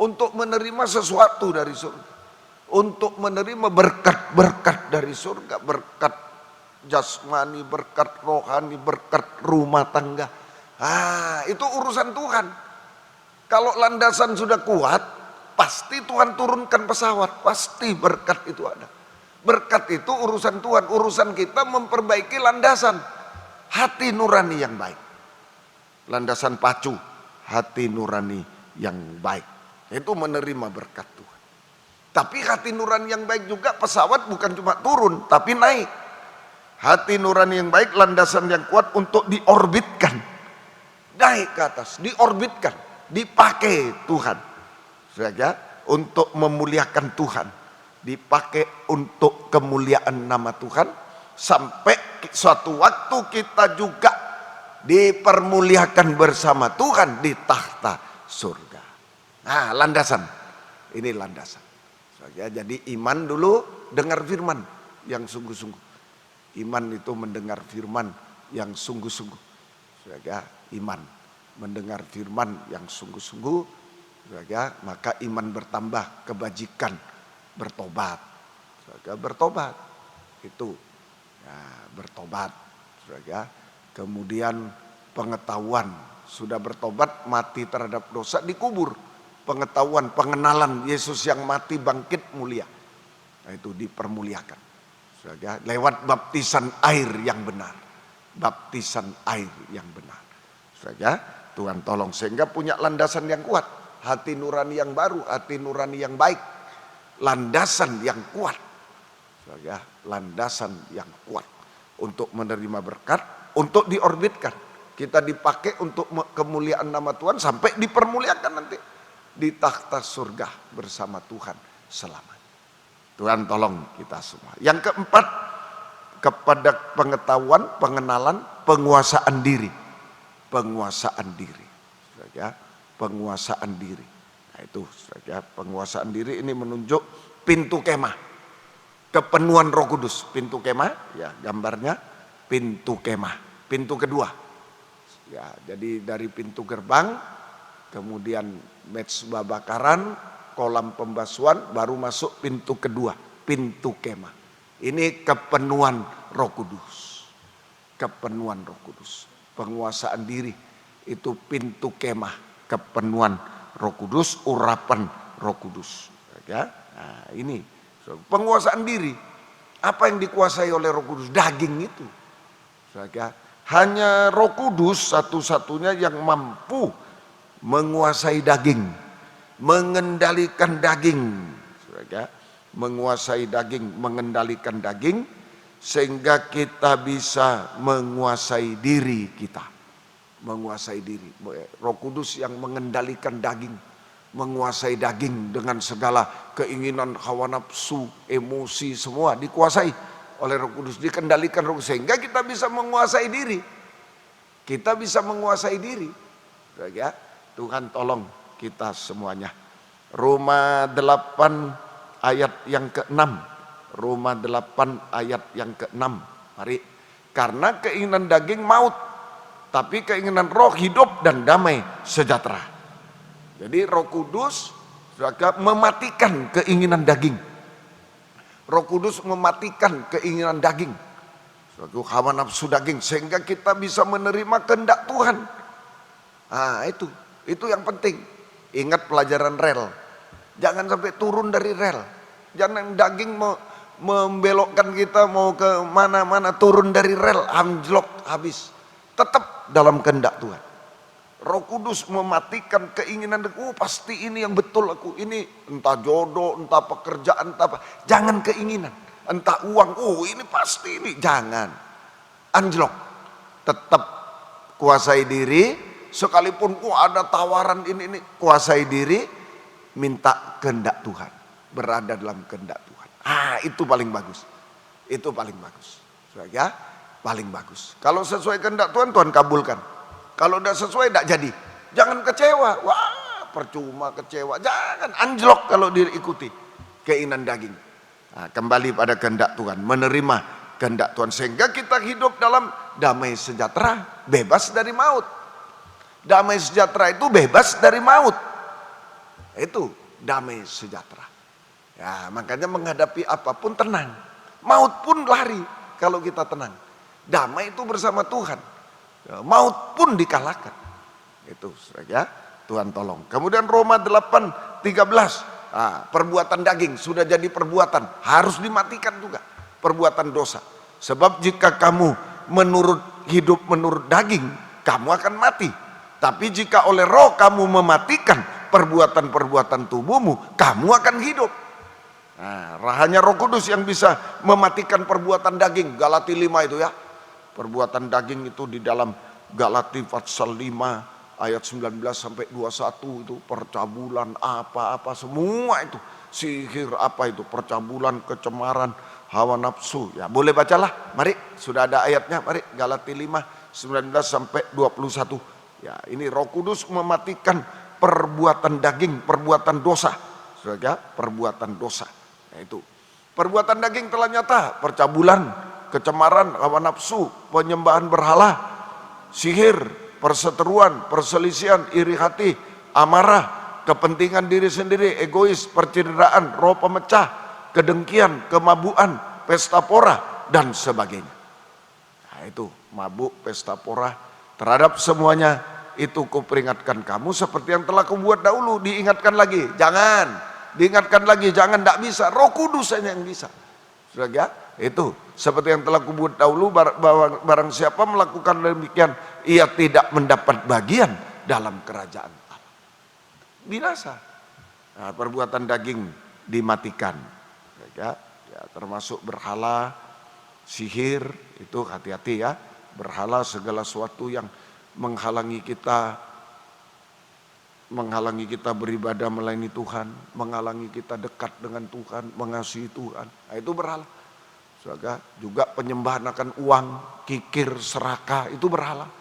Untuk menerima sesuatu dari surga. Untuk menerima berkat-berkat dari surga, berkat jasmani, berkat rohani, berkat rumah tangga. Itu urusan Tuhan. Kalau landasan sudah kuat, pasti Tuhan turunkan pesawat, pasti berkat itu ada. Berkat itu urusan Tuhan, urusan kita memperbaiki landasan hati nurani yang baik. Landasan pacu hati nurani yang baik, itu menerima berkat Tuhan. Tapi hati nurani yang baik juga, pesawat bukan cuma turun, tapi naik. Hati nurani yang baik, landasan yang kuat untuk diorbitkan, naik ke atas, diorbitkan, dipakai Tuhan saja untuk memuliakan Tuhan, dipakai untuk kemuliaan nama Tuhan, sampai suatu waktu kita juga dipermuliakan bersama Tuhan di tahta surga. Nah, landasan ini landasan. Jadi iman dulu dengar firman yang sungguh-sungguh. Iman itu mendengar firman yang sungguh-sungguh. Iman mendengar firman yang sungguh-sungguh, maka iman bertambah, kebajikan bertobat. Bertobat itu ya, bertobat. Kemudian pengetahuan, sudah bertobat, mati terhadap dosa, dikubur. Pengetahuan, pengenalan Yesus yang mati bangkit mulia, nah, itu dipermuliakan lewat baptisan air yang benar. Baptisan air yang benar. Tuhan tolong sehingga punya landasan yang kuat, hati nurani yang baru, hati nurani yang baik, landasan yang kuat. Landasan yang kuat untuk menerima berkat, untuk diorbitkan. Kita dipakai untuk kemuliaan nama Tuhan sampai dipermuliakan nanti di takhta surga bersama Tuhan selamanya. Tuhan tolong kita semua. Yang keempat, kepada pengetahuan, pengenalan, penguasaan diri. Penguasaan diri. Penguasaan diri. Nah itu penguasaan diri ini menunjuk pintu kemah. Kepenuhan Roh Kudus. Pintu kemah, ya gambarnya pintu kemah. Pintu kedua. Ya, jadi dari pintu gerbang, kemudian mezbah bakaran, kolam pembasuhan, baru masuk pintu kedua, pintu kemah. Ini kepenuhan Roh Kudus. Kepenuhan Roh Kudus. Penguasaan diri itu pintu kemah, kepenuhan Roh Kudus, urapan Roh Kudus. Ya, nah, ini penguasaan diri. Apa yang dikuasai oleh Roh Kudus? Daging itu. Hanya Roh Kudus satu-satunya yang mampu menguasai daging, mengendalikan daging, menguasai daging, mengendalikan daging, sehingga kita bisa menguasai diri kita, menguasai diri. Roh Kudus yang mengendalikan daging, menguasai daging dengan segala keinginan, hawa nafsu, emosi, semua dikuasai oleh Roh Kudus, dikendalikan Roh Kudus, sehingga kita bisa menguasai diri. kita bisa menguasai diri. Ya, Tuhan tolong kita semuanya. Roma 8 ayat yang ke-6. Roma 8 ayat yang ke-6. Mari. Karena keinginan daging maut, tapi keinginan roh hidup dan damai sejahtera. Jadi Roh Kudus mematikan keinginan daging. Roh Kudus mematikan keinginan daging. Suatu hawa nafsu daging sehingga kita bisa menerima kehendak Tuhan. Ah, itu yang penting. Ingat pelajaran rel. Jangan sampai turun dari rel. Jangan daging membelokkan kita mau ke mana-mana, turun dari rel, anjlok, habis. Tetap dalam kehendak Tuhan. Roh Kudus mematikan keinginan, pasti ini yang betul aku, ini entah jodoh, entah pekerjaan, entah apa. Jangan keinginan, entah uang, ini pasti ini, jangan. Anjlok. Tetap kuasai diri, sekalipun ada tawaran ini, kuasai diri, minta kehendak Tuhan. Berada dalam kehendak Tuhan. Itu paling bagus. Itu paling bagus. Ya, paling bagus. Kalau sesuai kehendak Tuhan, Tuhan kabulkan. Kalau tidak sesuai, tidak jadi. Jangan kecewa. Wah, percuma kecewa. Jangan anjlok kalau diikuti keinginan daging. Kembali pada kehendak Tuhan, menerima kehendak Tuhan sehingga kita hidup dalam damai sejahtera, bebas dari maut. Damai sejahtera itu bebas dari maut. Itu damai sejahtera. Ya, makanya menghadapi apapun tenang. Maut pun lari kalau kita tenang. Damai itu bersama Tuhan. Ya, maut pun dikalahkan. Itu ya, Tuhan tolong. Kemudian Roma 8:13. Perbuatan daging sudah jadi perbuatan, harus dimatikan juga. Perbuatan dosa. Sebab jika kamu hidup menurut daging, kamu akan mati. Tapi jika oleh roh kamu mematikan perbuatan-perbuatan tubuhmu, kamu akan hidup. Hanya Roh Kudus yang bisa mematikan perbuatan daging. Galati 5 itu ya. Perbuatan daging itu di dalam Galati pasal 5 ayat 19 sampai 21 itu percabulan apa-apa semua itu. Sihir apa itu, percabulan, kecemaran, hawa nafsu. Ya, boleh bacalah. Mari, sudah ada ayatnya. Mari, Galati 5 19 sampai 21. Ya, ini Roh Kudus mematikan perbuatan daging, perbuatan dosa. Saudara, perbuatan dosa. Itu perbuatan daging telah nyata, percabulan, kecemaran, hawa nafsu, penyembahan berhala, sihir, perseteruan, perselisihan, iri hati, amarah, kepentingan diri sendiri, egois, percideraan, roh pemecah, kedengkian, kemabuan, pesta pora, dan sebagainya. Itu mabuk, pesta pora, terhadap semuanya itu kuperingatkan kamu seperti yang telah kubuat dahulu. Diingatkan lagi, jangan. Diingatkan lagi, jangan, tidak bisa. Roh Kudus saja yang bisa. Sudah ya? Itu seperti yang telah kubuat dahulu, barang siapa melakukan demikian, ia tidak mendapat bagian dalam kerajaan Allah. Binasa. Perbuatan daging dimatikan. Ya, termasuk berhala, sihir, itu hati-hati ya. Berhala segala sesuatu yang menghalangi kita beribadah melayani Tuhan, menghalangi kita dekat dengan Tuhan, mengasihi Tuhan. Itu berhala. Juga penyembahan akan uang, kikir, serakah, itu berhala.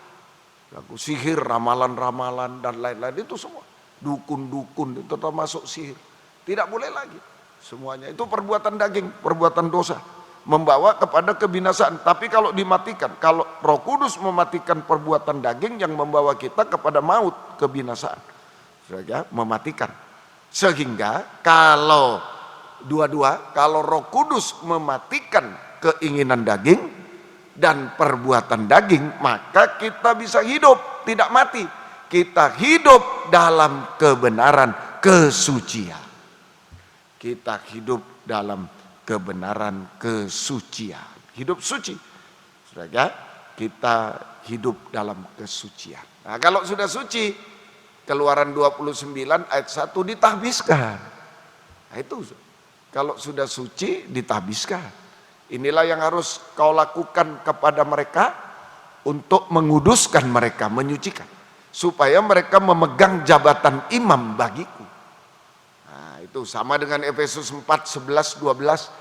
Sihir, ramalan-ramalan dan lain-lain itu semua. Dukun-dukun itu termasuk sihir. Tidak boleh lagi. Semuanya itu perbuatan daging, perbuatan dosa, membawa kepada kebinasaan. Tapi kalau dimatikan, kalau Roh Kudus mematikan perbuatan daging yang membawa kita kepada maut, kebinasaan. Saja mematikan. Sehingga kalau kalau Roh Kudus mematikan keinginan daging dan perbuatan daging, maka kita bisa hidup, tidak mati. Kita hidup dalam kebenaran kesucian. Kita hidup dalam kebenaran kesucian. Hidup suci. Saudara, kita hidup dalam kesucian. Nah, kalau sudah suci, Keluaran 29 ayat 1 ditahbiskan. Nah, itu kalau sudah suci ditahbiskan. Inilah yang harus kau lakukan kepada mereka untuk menguduskan mereka, menyucikan, supaya mereka memegang jabatan imam bagiku. Nah, itu sama dengan Efesus 4, 11, 12.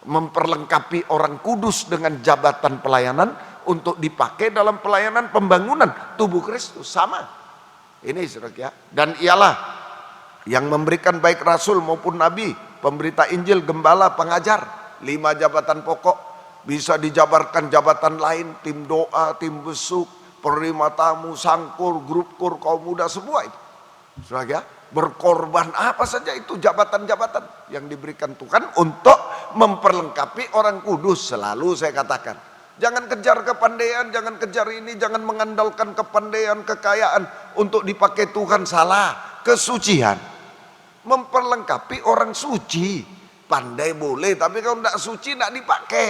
Memperlengkapi orang kudus dengan jabatan pelayanan untuk dipakai dalam pelayanan pembangunan tubuh Kristus. Sama. Ini saudara ya. Dan ialah yang memberikan baik rasul maupun nabi, pemberita Injil, gembala, pengajar. 5 jabatan pokok. Bisa dijabarkan jabatan lain, tim doa, tim besuk, penerima tamu, sangkur, grup kur, kaum muda, semua itu. Saudara ya, berkorban apa saja itu jabatan-jabatan yang diberikan Tuhan untuk memperlengkapi orang kudus. Selalu saya katakan, jangan kejar kepandaian, jangan kejar ini, jangan mengandalkan kepandaian, kekayaan untuk dipakai Tuhan. Salah. Kesucian memperlengkapi orang suci. Pandai boleh, tapi kalau tidak suci tidak dipakai.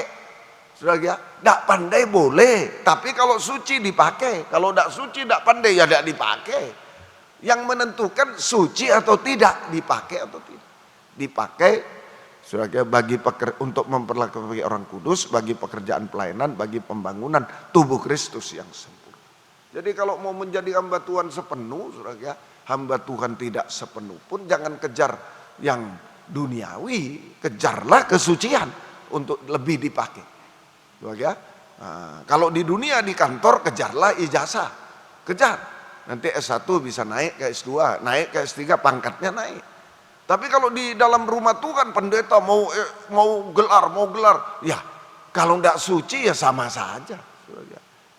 Sudah ya, tidak pandai boleh, tapi kalau suci dipakai. Kalau tidak suci, tidak pandai, ya tidak dipakai. Yang menentukan suci atau tidak, dipakai atau tidak. Dipakai, sudah ya, untuk memperlengkapi orang kudus, bagi pekerjaan pelayanan, bagi pembangunan tubuh Kristus yang sempurna. Jadi kalau mau menjadi hamba Tuhan sepenuh, sudah ya, hamba Tuhan tidak sepenuh pun jangan kejar yang duniawi, kejarlah kesucian untuk lebih dipakai. Ya? Nah, kalau di dunia di kantor kejarlah ijazah, kejar. Nanti S1 bisa naik ke S2, naik ke S3, pangkatnya naik. Tapi kalau di dalam rumah Tuhan pendeta mau gelar, ya kalau tidak suci ya sama saja.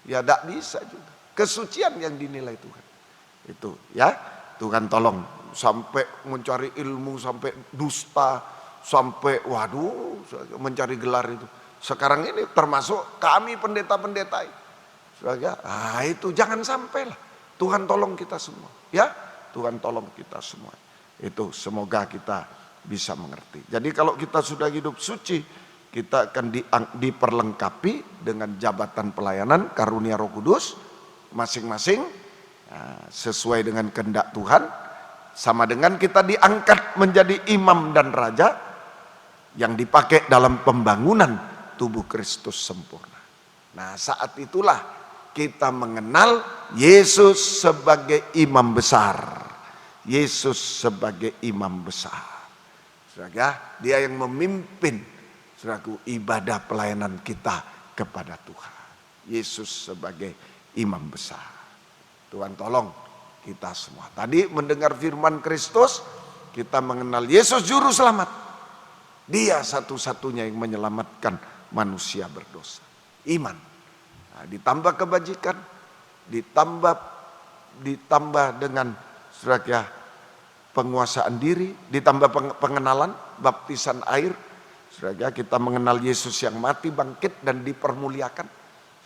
Ya tidak bisa juga. Kesucian yang dinilai Tuhan. Itu ya, Tuhan tolong sampai mencari ilmu, sampai dusta, sampai waduh mencari gelar itu. Sekarang ini termasuk kami pendeta-pendeta itu jangan sampai lah. Tuhan tolong kita semua ya, Tuhan tolong kita semua. Itu semoga kita bisa mengerti. Jadi kalau kita sudah hidup suci, kita akan diperlengkapi dengan jabatan pelayanan karunia Roh Kudus masing-masing sesuai dengan kehendak Tuhan. Sama dengan kita diangkat menjadi imam dan raja yang dipakai dalam pembangunan tubuh Kristus sempurna. Nah, saat itulah kita mengenal Yesus sebagai imam besar. Yesus sebagai imam besar. Saudara, dia yang memimpin saudaraku ibadah pelayanan kita kepada Tuhan. Yesus sebagai imam besar. Tuhan tolong kita semua. Tadi mendengar firman Kristus, kita mengenal Yesus juru selamat. Dia satu-satunya yang menyelamatkan manusia berdosa. Iman. Nah, ditambah kebajikan, ditambah dengan saudara penguasaan diri, ditambah pengenalan, baptisan air. Saudara, kita mengenal Yesus yang mati, bangkit dan dipermuliakan.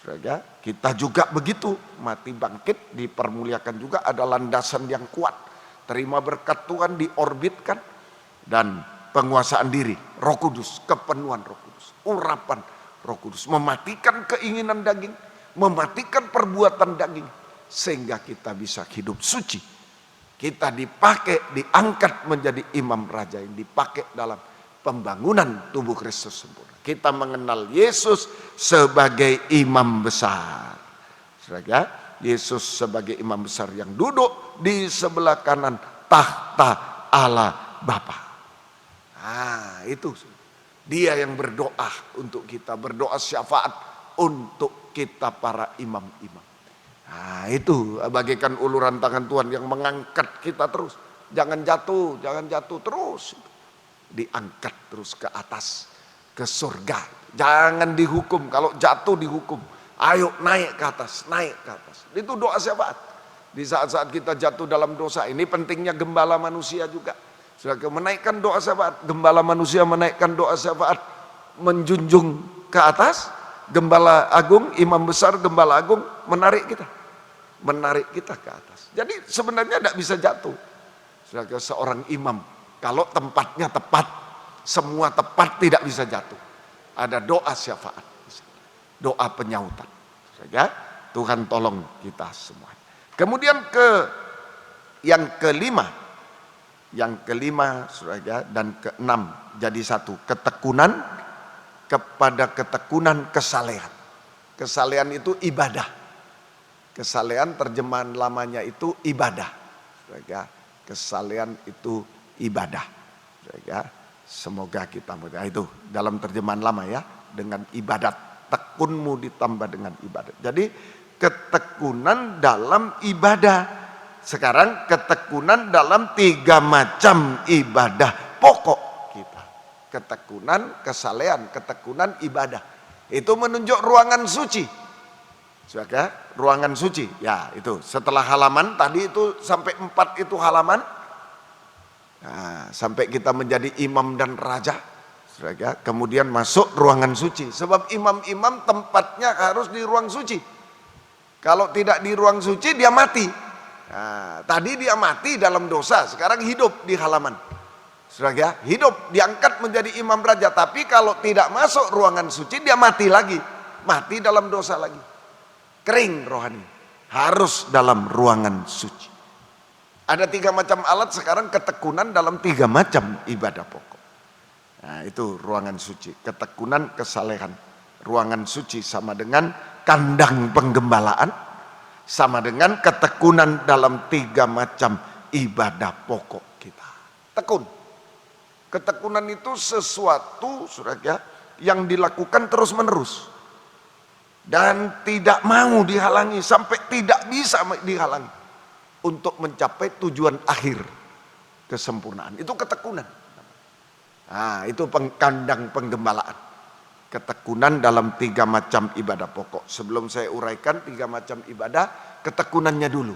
Saudara, kita juga begitu, mati bangkit dipermuliakan juga, ada landasan yang kuat, terima berkat Tuhan, diorbitkan, dan penguasaan diri, Roh Kudus, kepenuhan Roh Kudus, urapan Roh Kudus, mematikan keinginan daging, mematikan perbuatan daging, sehingga kita bisa hidup suci. Kita dipakai, diangkat menjadi imam raja yang dipakai dalam pembangunan tubuh Kristus sempurna. Kita mengenal Yesus sebagai imam besar. Saudara, Yesus sebagai imam besar yang duduk di sebelah kanan tahta Allah Bapa. Nah, itu dia yang berdoa untuk kita, berdoa syafaat untuk kita para imam-imam. Nah, itu bagaikan uluran tangan Tuhan yang mengangkat kita terus. Jangan jatuh terus. Diangkat terus ke atas, ke surga. Jangan dihukum, kalau jatuh dihukum. Ayo naik ke atas. Itu doa syafaat. Di saat-saat kita jatuh dalam dosa, ini pentingnya gembala manusia juga. Sudah menaikkan doa syafaat, gembala manusia menaikkan doa syafaat, menjunjung ke atas. Gembala agung, imam besar, gembala agung menarik kita ke atas. Jadi sebenarnya tidak bisa jatuh. Sudah seorang imam, kalau tempatnya tepat, semua tepat, tidak bisa jatuh. Ada doa syafaat, doa penyautan. Saja Tuhan tolong kita semua. Kemudian yang kelima saudara, dan keenam jadi satu, ketekunan kepada ketekunan kesalehan. Kesalehan itu ibadah. Kesalehan terjemahan lamanya itu ibadah. Saudara, kesalehan itu ibadah. Saudara, semoga kita itu dalam terjemahan lama ya, dengan ibadat. tekunmu ditambah dengan ibadah. Jadi ketekunan dalam ibadah. Sekarang ketekunan dalam 3 macam ibadah pokok kita. Ketekunan, kesalehan, ketekunan, ibadah. Itu menunjuk ruangan suci. Saudara, ruangan suci. Ya, itu setelah halaman tadi itu sampai 4 itu halaman. Nah, sampai kita menjadi imam dan raja. Saudara, kemudian masuk ruangan suci. Sebab imam-imam tempatnya harus di ruang suci. Kalau tidak di ruang suci dia mati. Nah, tadi dia mati dalam dosa, sekarang hidup di halaman. Saudara, hidup diangkat menjadi imam raja. Tapi kalau tidak masuk ruangan suci dia mati lagi. Mati dalam dosa lagi. Kering rohani, harus dalam ruangan suci. Ada 3 macam alat sekarang ketekunan dalam 3 macam ibadah pokok. Nah, itu ruangan suci, ketekunan, kesalehan. Ruangan suci sama dengan kandang penggembalaan, sama dengan ketekunan dalam 3 macam ibadah pokok kita. Tekun. Ketekunan itu sesuatu, saudara, yang dilakukan terus menerus. Dan tidak mau dihalangi, sampai tidak bisa dihalangi untuk mencapai tujuan akhir kesempurnaan. Itu ketekunan. Nah, itu kandang penggembalaan. Ketekunan dalam 3 macam ibadah pokok. Sebelum saya uraikan 3 macam ibadah, ketekunannya dulu.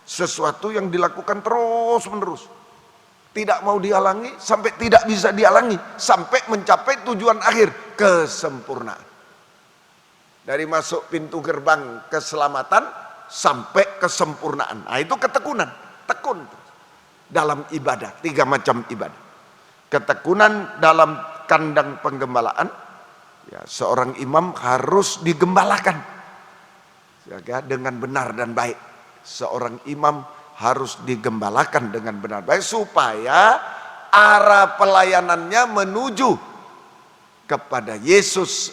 Sesuatu yang dilakukan terus menerus. Tidak mau dihalangi, sampai tidak bisa dihalangi, sampai mencapai tujuan akhir kesempurnaan. Dari masuk pintu gerbang keselamatan sampai kesempurnaan. Nah, itu ketekunan, tekun dalam ibadah, 3 macam ibadah. Ketekunan dalam kandang penggembalaan, ya, seorang imam harus digembalakan, ya, dengan benar dan baik. Seorang imam harus digembalakan dengan benar baik supaya arah pelayanannya menuju kepada Yesus,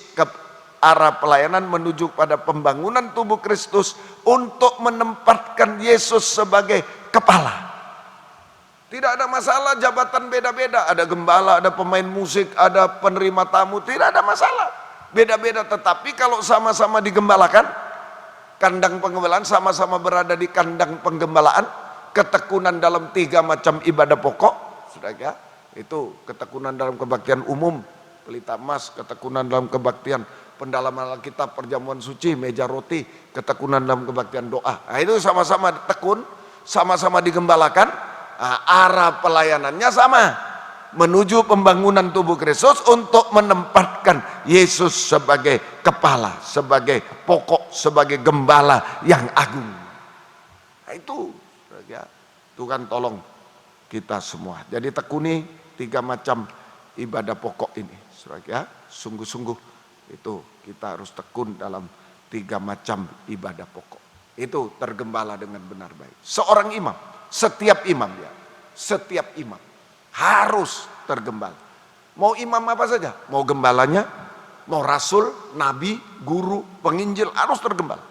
arah pelayanan menuju pada pembangunan tubuh Kristus untuk menempatkan Yesus sebagai kepala. Tidak ada masalah jabatan beda-beda, ada gembala, ada pemain musik, ada penerima tamu, tidak ada masalah. Beda-beda, tetapi kalau sama-sama digembalakan, kandang penggembalaan, sama-sama berada di kandang penggembalaan, ketekunan dalam 3 macam ibadah pokok, saudara, itu ketekunan dalam kebaktian umum, pelita emas, ketekunan dalam kebaktian pendalaman Alkitab, perjamuan suci, meja roti, ketekunan dalam kebaktian doa. Nah, itu sama-sama tekun, sama-sama digembalakan. Nah, arah pelayanannya sama, menuju pembangunan tubuh Kristus untuk menempatkan Yesus sebagai kepala, sebagai pokok, sebagai gembala yang agung. Nah, itu ya, Tuhan tolong kita semua. Jadi tekuni 3 macam ibadah pokok ini, ya, sungguh-sungguh itu kita harus tekun dalam 3 macam ibadah pokok. Itu tergembala dengan benar baik. Seorang imam, setiap imam ya, setiap imam harus tergembala. Mau imam apa saja, mau gembalanya, mau rasul, nabi, guru, penginjil, harus tergembala.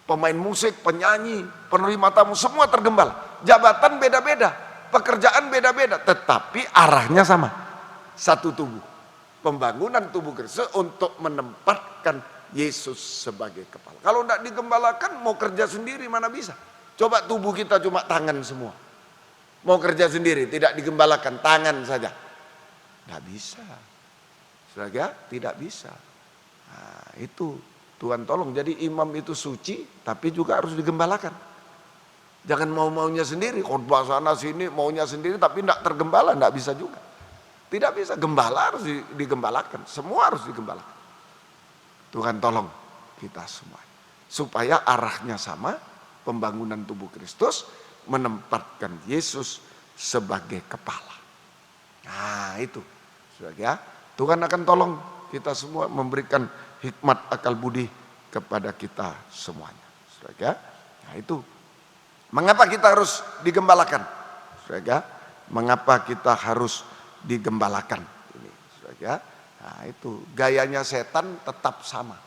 Pemain musik, penyanyi, penerima tamu, semua tergembala. Jabatan beda-beda, pekerjaan beda-beda, tetapi arahnya sama. Satu tubuh. Pembangunan tubuh Kristus untuk menempatkan Yesus sebagai kepala. Kalau tidak digembalakan, mau kerja sendiri mana bisa? Coba tubuh kita cuma tangan semua. Mau kerja sendiri, tidak digembalakan, tangan saja. Tidak bisa. Saudara, tidak bisa. Nah, itu Tuhan tolong. Jadi imam itu suci, tapi juga harus digembalakan. Jangan mau-maunya sendiri, khotbah sana sini, maunya sendiri, tapi tidak tergembala, tidak bisa juga. Tidak bisa, gembala harus digembalakan, semua harus digembalakan. Tuhan tolong kita semua. Supaya arahnya sama, pembangunan tubuh Kristus, menempatkan Yesus sebagai kepala. Nah itu, ya, Tuhan akan tolong kita semua, memberikan hikmat akal budi kepada kita semuanya. Ya, nah itu, mengapa kita harus digembalakan? Ya, mengapa kita harus digembalakan ini, ya. Nah, itu gayanya setan tetap sama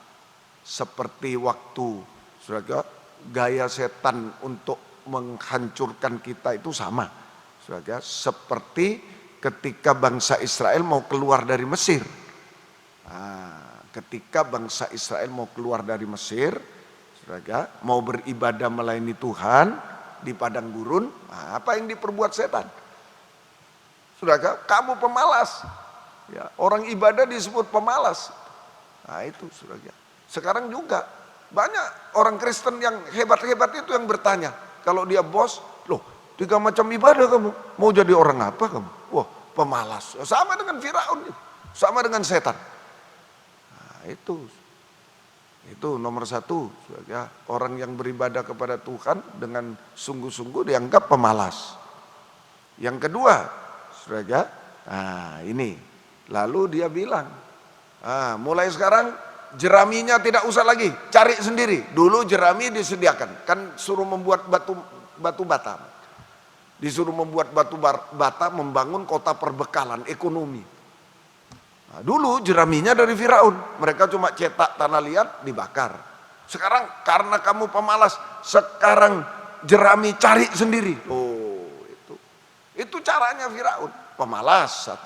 seperti waktu, saudara, gaya setan untuk menghancurkan kita itu sama, saudara, seperti ketika bangsa Israel mau keluar dari Mesir. Nah, ketika bangsa Israel mau keluar dari Mesir, saudara, mau beribadah melayani Tuhan di padang gurun, apa yang diperbuat setan? Saudara, kamu pemalas. Ya, orang ibadah disebut pemalas. Nah itu saudara. Sekarang juga banyak orang Kristen yang hebat-hebat itu yang bertanya, kalau dia bos, loh 3 macam ibadah kamu, mau jadi orang apa kamu? Wah pemalas, sama dengan Firaun, sama dengan setan. Nah itu nomor 1, saudara. Orang yang beribadah kepada Tuhan dengan sungguh-sungguh dianggap pemalas. Yang kedua, saudara, nah ini, lalu dia bilang, mulai sekarang jeraminya tidak usah lagi, cari sendiri. Dulu jerami disediakan, kan suruh membuat batu bata. Disuruh membuat batu bata, membangun kota perbekalan ekonomi. Nah, dulu jeraminya dari Firaun, mereka cuma cetak tanah liat dibakar. Sekarang karena kamu pemalas, sekarang jerami cari sendiri. Oh itu caranya Firaun, pemalas. 1,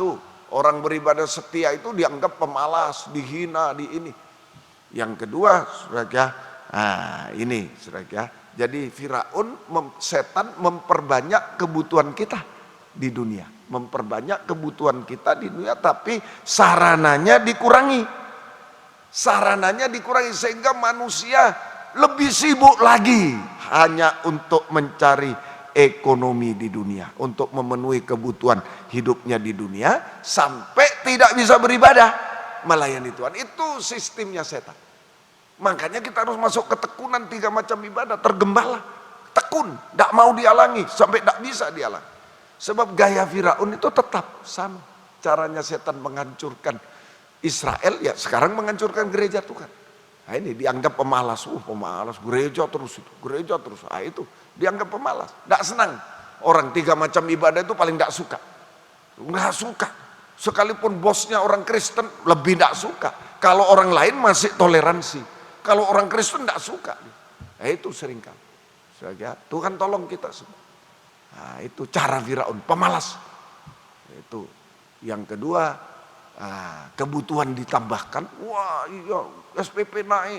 orang beribadah setia itu dianggap pemalas, dihina, di ini. Yang kedua, saudara, ini saudara, jadi Firaun, setan memperbanyak kebutuhan kita di dunia, memperbanyak kebutuhan kita di dunia, tapi sarananya dikurangi, sehingga manusia lebih sibuk lagi hanya untuk mencari ekonomi di dunia, untuk memenuhi kebutuhan hidupnya di dunia, sampai tidak bisa beribadah melayani Tuhan. Itu sistemnya setan. Makanya kita harus masuk ke tekunan 3 macam ibadah, tergembala, tekun, tidak mau dihalangi, sampai tidak bisa dihalangi. Sebab gaya Firaun itu tetap sama. Caranya setan menghancurkan Israel, ya sekarang menghancurkan gereja Tuhan. Nah ini dianggap pemalas, pemalas, gereja terus itu, gereja terus. Nah itu dianggap pemalas, tidak senang. Orang 3 macam ibadah itu paling tidak suka, nggak suka. Sekalipun bosnya orang Kristen lebih tidak suka. Kalau orang lain masih toleransi, kalau orang Kristen tidak suka. Nah itu seringkali. Tuhan tolong kita semua. Nah itu cara Firaun, pemalas. Itu. Yang kedua, kebutuhan ditambahkan. Wah iya, SPP naik,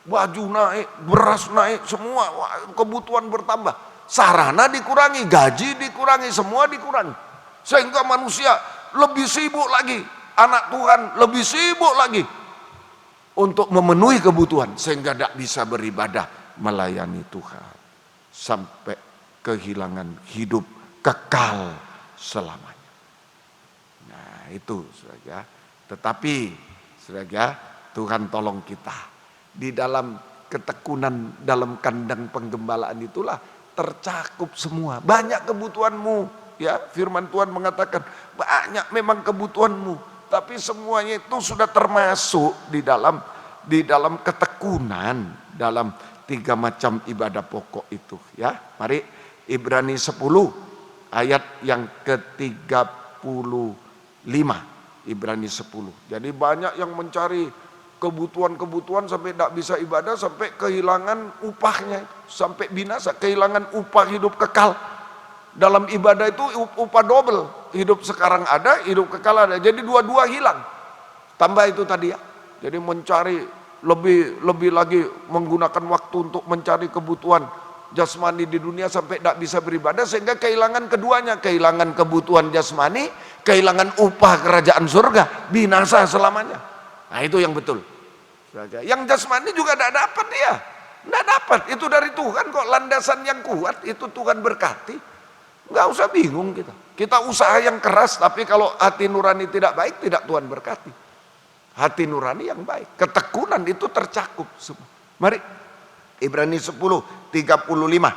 baju naik, beras naik, semua. Wah, kebutuhan bertambah. Sarana dikurangi, gaji dikurangi, semua dikurangi. Sehingga manusia lebih sibuk lagi, anak Tuhan lebih sibuk lagi untuk memenuhi kebutuhan, sehingga tidak bisa beribadah melayani Tuhan, sampai kehilangan hidup kekal selamanya. Nah itu saudara. Tetapi saudara, Tuhan tolong kita di dalam ketekunan, dalam kandang penggembalaan itulah tercakup semua. Banyak kebutuhanmu. Ya, firman Tuhan mengatakan banyak memang kebutuhanmu, tapi semuanya itu sudah termasuk di dalam ketekunan, dalam 3 macam ibadah pokok itu. Ya, mari Ibrani 10 ayat yang ke-35. Ibrani 10. Jadi banyak yang mencari kebutuhan-kebutuhan sampai tidak bisa ibadah, sampai kehilangan upahnya, sampai binasa, kehilangan upah hidup kekal. Dalam ibadah itu upah double, hidup sekarang ada, hidup kekal ada. Jadi dua-dua hilang. Tambah itu tadi ya. Jadi mencari lebih lagi, menggunakan waktu untuk mencari kebutuhan jasmani di dunia sampai tidak bisa beribadah, sehingga kehilangan keduanya, kehilangan kebutuhan jasmani, kehilangan upah kerajaan surga, binasa selamanya. Nah itu yang betul. Yang jasmani juga tidak dapat dia, tidak dapat. Itu dari Tuhan kok, landasan yang kuat itu Tuhan berkati. Nggak usah bingung kita. Kita usaha yang keras, tapi kalau hati nurani tidak baik, tidak Tuhan berkati. Hati nurani yang baik, ketekunan itu tercakup semua. Mari Ibrani 10:35.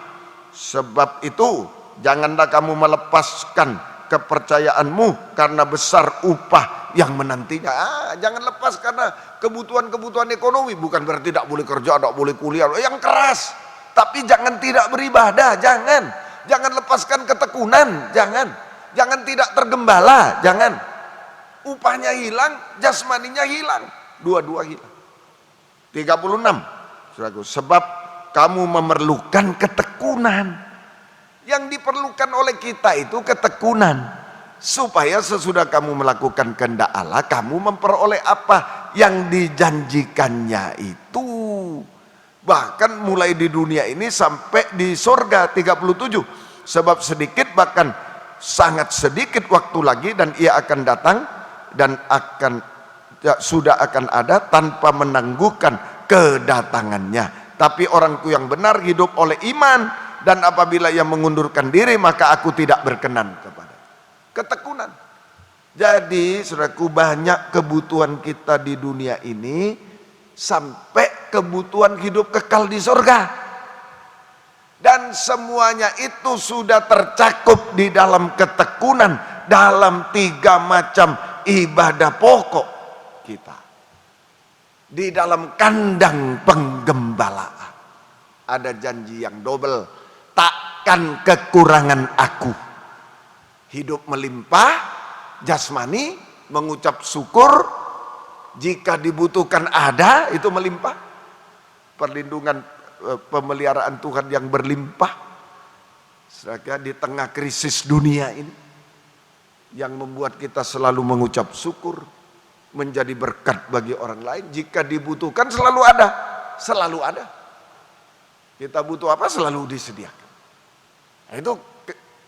Sebab itu janganlah kamu melepaskan kepercayaanmu karena besar upah yang menantinya. Jangan lepas karena kebutuhan-kebutuhan ekonomi. Bukan berarti tidak boleh kerja, tidak boleh kuliah, yang keras. Tapi jangan tidak beribadah, jangan. Jangan lepaskan ketekunan, jangan tidak tergembala, jangan. Upahnya hilang, jasmaninya hilang, dua-dua hilang. 36. Saudaraku, sebab kamu memerlukan ketekunan. Yang diperlukan oleh kita itu ketekunan, supaya sesudah kamu melakukan kehendak Allah, kamu memperoleh apa? yang dijanjikannya itu. Bahkan mulai di dunia ini sampai di sorga 37. Sebab sedikit, bahkan sangat sedikit waktu lagi, dan ia akan datang dan sudah akan ada tanpa menangguhkan kedatangannya. Tapi orangku yang benar hidup oleh iman, dan apabila ia mengundurkan diri maka aku tidak berkenan kepada. Ketekunan. Jadi saudaraku, banyak kebutuhan kita di dunia ini sampai kebutuhan hidup kekal di surga. Dan semuanya itu sudah tercakup di dalam ketekunan, dalam 3 macam ibadah pokok kita. Di dalam kandang penggembalaan ada janji yang double, takkan kekurangan aku. Hidup melimpah, jasmani, mengucap syukur, jika dibutuhkan ada, itu melimpah. Perlindungan, pemeliharaan Tuhan yang berlimpah. Saudara, di tengah krisis dunia ini yang membuat kita selalu mengucap syukur, menjadi berkat bagi orang lain. Jika dibutuhkan selalu ada, selalu ada. Kita butuh apa selalu disediakan. Nah, itu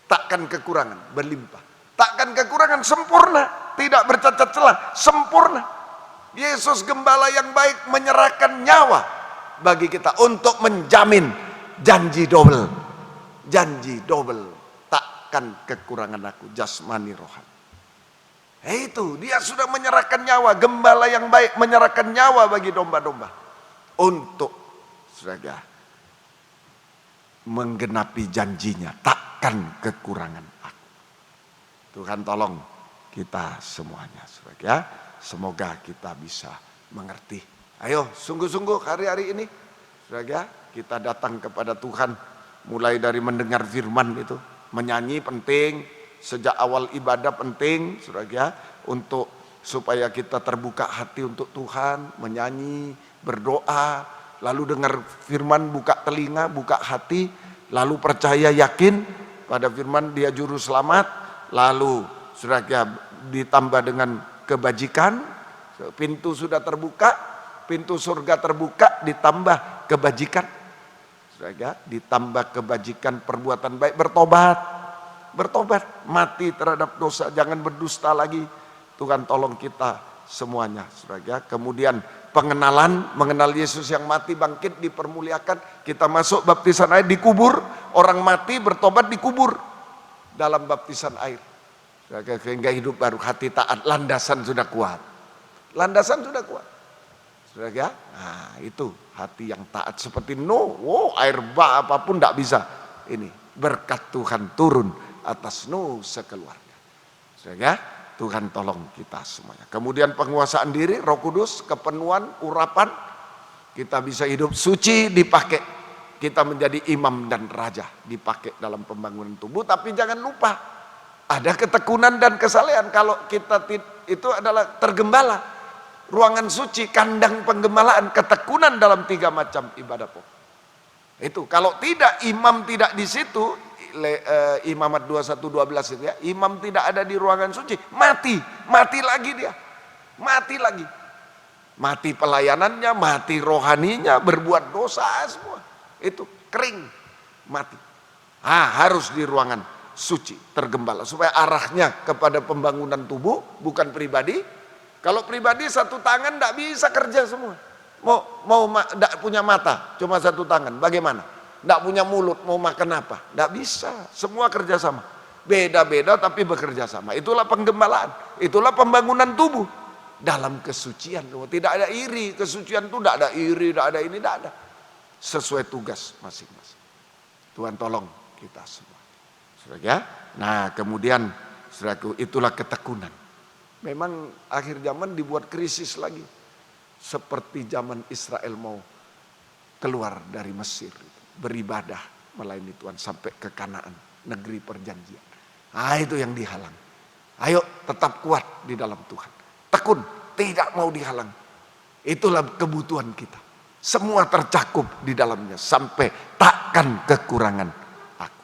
takkan kekurangan, berlimpah. Takkan kekurangan, sempurna, tidak bercacat celah, sempurna. Yesus gembala yang baik menyerahkan nyawa bagi kita untuk menjamin janji double. Janji double, takkan kekurangan aku jasmani rohani. Itu dia sudah menyerahkan nyawa, gembala yang baik menyerahkan nyawa bagi domba-domba untuk saudara menggenapi janjinya, takkan kekurangan aku. Tuhan tolong kita semuanya saudara, semoga kita bisa mengerti. Ayo sungguh-sungguh hari-hari ini saudara, kita datang kepada Tuhan, mulai dari mendengar firman itu, menyanyi penting. Sejak awal ibadah penting, saudara, untuk supaya kita terbuka hati untuk Tuhan, menyanyi, berdoa, lalu dengar firman, buka telinga, buka hati, lalu percaya, yakin pada firman dia juru selamat, lalu saudara ditambah dengan kebajikan, pintu sudah terbuka, pintu surga terbuka, ditambah kebajikan, saudara, ditambah kebajikan, perbuatan baik, bertobat, mati terhadap dosa, jangan berdusta lagi. Tuhan tolong kita semuanya saudara. Kemudian mengenal Yesus yang mati bangkit dipermuliakan, kita masuk baptisan air, dikubur, orang mati bertobat dikubur dalam baptisan air saudara, sehingga hidup baru, hati taat, landasan sudah kuat, saudara. Nah itu hati yang taat seperti air bah apapun tidak bisa. Ini berkat Tuhan turun atas Nuh sekeluarga. Sehingga Tuhan tolong kita semuanya. Kemudian penguasaan diri, Roh Kudus, kepenuhan, urapan. Kita bisa hidup suci, dipakai. Kita menjadi imam dan raja, dipakai dalam pembangunan tubuh. Tapi jangan lupa, ada ketekunan dan kesalehan. Kalau kita itu adalah tergembala. Ruangan suci, kandang penggembalaan, ketekunan dalam 3 macam ibadah pokok. Itu kalau tidak, imam tidak di situ, Imamat 21:12 itu ya, imam tidak ada di ruangan suci, mati lagi dia, mati pelayanannya, mati rohaninya, berbuat dosa semua, itu kering, mati. Harus di ruangan suci, tergembala, supaya arahnya kepada pembangunan tubuh, bukan pribadi. Kalau pribadi 1 tangan tidak bisa kerja semua. Mau tidak punya mata, cuma 1 tangan, bagaimana? Tidak punya mulut, mau makan apa? Tidak bisa, semua kerjasama. Beda-beda tapi bekerja sama. Itulah penggembalaan, itulah pembangunan tubuh. Dalam kesucian, tidak ada iri, kesucian itu tidak ada iri, tidak ada ini, tidak ada. Sesuai tugas masing-masing. Tuhan tolong kita semua. Saudara, nah kemudian saudaraku, itulah ketekunan. Memang akhir zaman dibuat krisis lagi. Seperti zaman Israel mau keluar dari Mesir. Beribadah melayani Tuhan sampai ke Kanaan, negeri perjanjian. Itu yang dihalang. Ayo tetap kuat di dalam Tuhan, tekun, tidak mau dihalang. Itulah kebutuhan kita, semua tercakup di dalamnya sampai takkan kekurangan aku.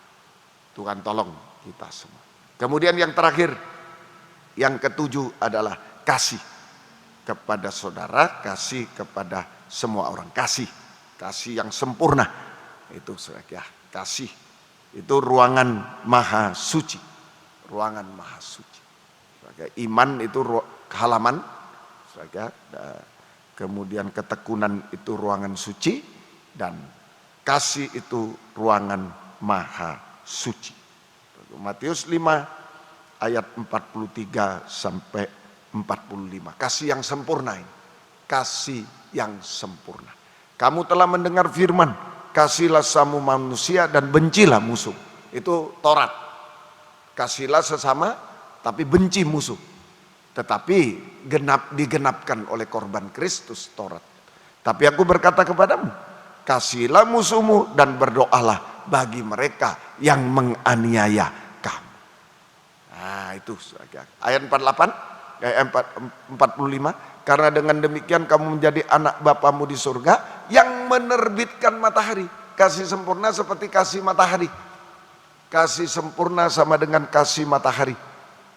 Tuhan tolong kita semua. Kemudian yang terakhir, yang ke-7 adalah kasih. kepada saudara, kasih kepada semua orang. Kasih yang sempurna. Itu saudara, kasih. Itu ruangan maha suci. Ruangan maha suci. Saudara, iman itu halaman. Saudara, kemudian ketekunan itu ruangan suci. Dan kasih itu ruangan maha suci. Matius 5 ayat 43 sampai 45. Kasih yang sempurna ini. Kasih yang sempurna. Kamu telah mendengar firman, kasihlah sesama manusia dan bencilah musuh. Itu Taurat. Kasihlah sesama tapi benci musuh. Tetapi digenapkan oleh korban Kristus Taurat. Tapi aku berkata kepadamu, kasihlah musuhmu dan berdoalah bagi mereka yang menganiaya kamu. Nah itu ayat 48, ayat 45. Karena dengan demikian kamu menjadi anak Bapamu di surga yang menerbitkan matahari. Kasih sempurna seperti kasih matahari. Kasih sempurna sama dengan kasih matahari.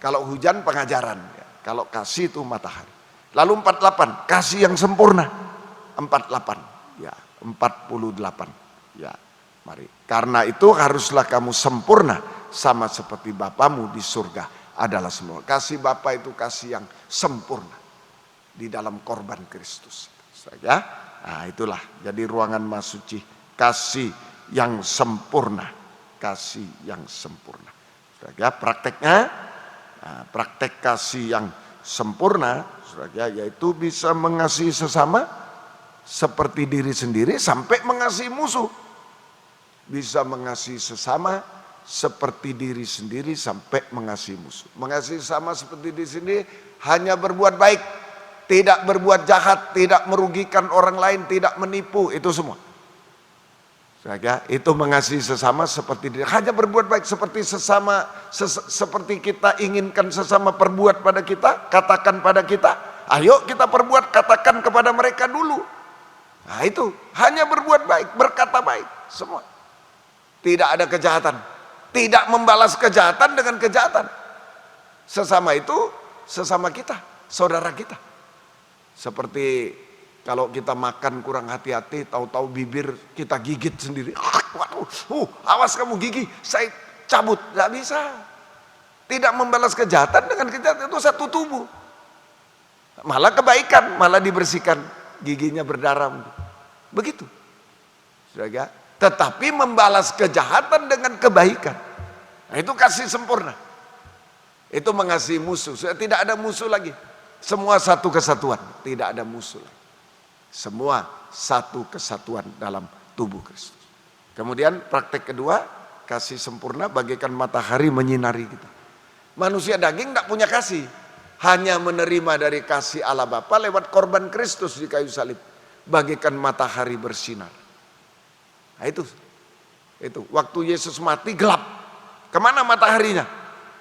Kalau hujan pengajaran, kalau kasih itu matahari. Lalu 48, kasih yang sempurna. 48, ya 48, ya mari. Karena itu haruslah kamu sempurna sama seperti Bapamu di surga adalah semua. Kasih Bapa itu kasih yang sempurna di dalam korban Kristus. Ya, nah itulah jadi ruangan maha suci. Kasih yang sempurna, kasih yang sempurna. Ya, prakteknya, nah, praktek kasih yang sempurna, ya, yaitu bisa mengasihi sesama seperti diri sendiri sampai mengasihi musuh. Bisa mengasihi sesama seperti diri sendiri sampai mengasihi musuh. Mengasihi sesama seperti diri sendiri hanya berbuat baik, tidak berbuat jahat, tidak merugikan orang lain, tidak menipu, itu semua. Itu mengasihi sesama seperti diri, hanya berbuat baik seperti sesama, seperti kita inginkan sesama perbuat pada kita, katakan pada kita. Ayo kita perbuat, katakan kepada mereka dulu. Nah itu, hanya berbuat baik, berkata baik, semua. Tidak ada kejahatan, tidak membalas kejahatan dengan kejahatan. Sesama itu, sesama kita, saudara kita. Seperti kalau kita makan kurang hati-hati, tahu-tahu bibir kita gigit sendiri. Waduh, awas kamu gigi, saya cabut. Gak bisa. Tidak membalas kejahatan dengan kejahatan, itu satu tubuh. Malah kebaikan, malah dibersihkan, giginya berdarah. Begitu. Saudara, tetapi membalas kejahatan dengan kebaikan. Nah, itu kasih sempurna. Itu mengasihi musuh. Tidak ada musuh lagi. Semua satu kesatuan, tidak ada musuh. Semua satu kesatuan dalam tubuh Kristus. Kemudian praktek kedua, kasih sempurna bagaikan matahari menyinari kita. Manusia daging tidak punya kasih, hanya menerima dari kasih Allah Bapa lewat korban Kristus di kayu salib, bagaikan matahari bersinar. Nah itu waktu Yesus mati gelap. Kemana mataharinya?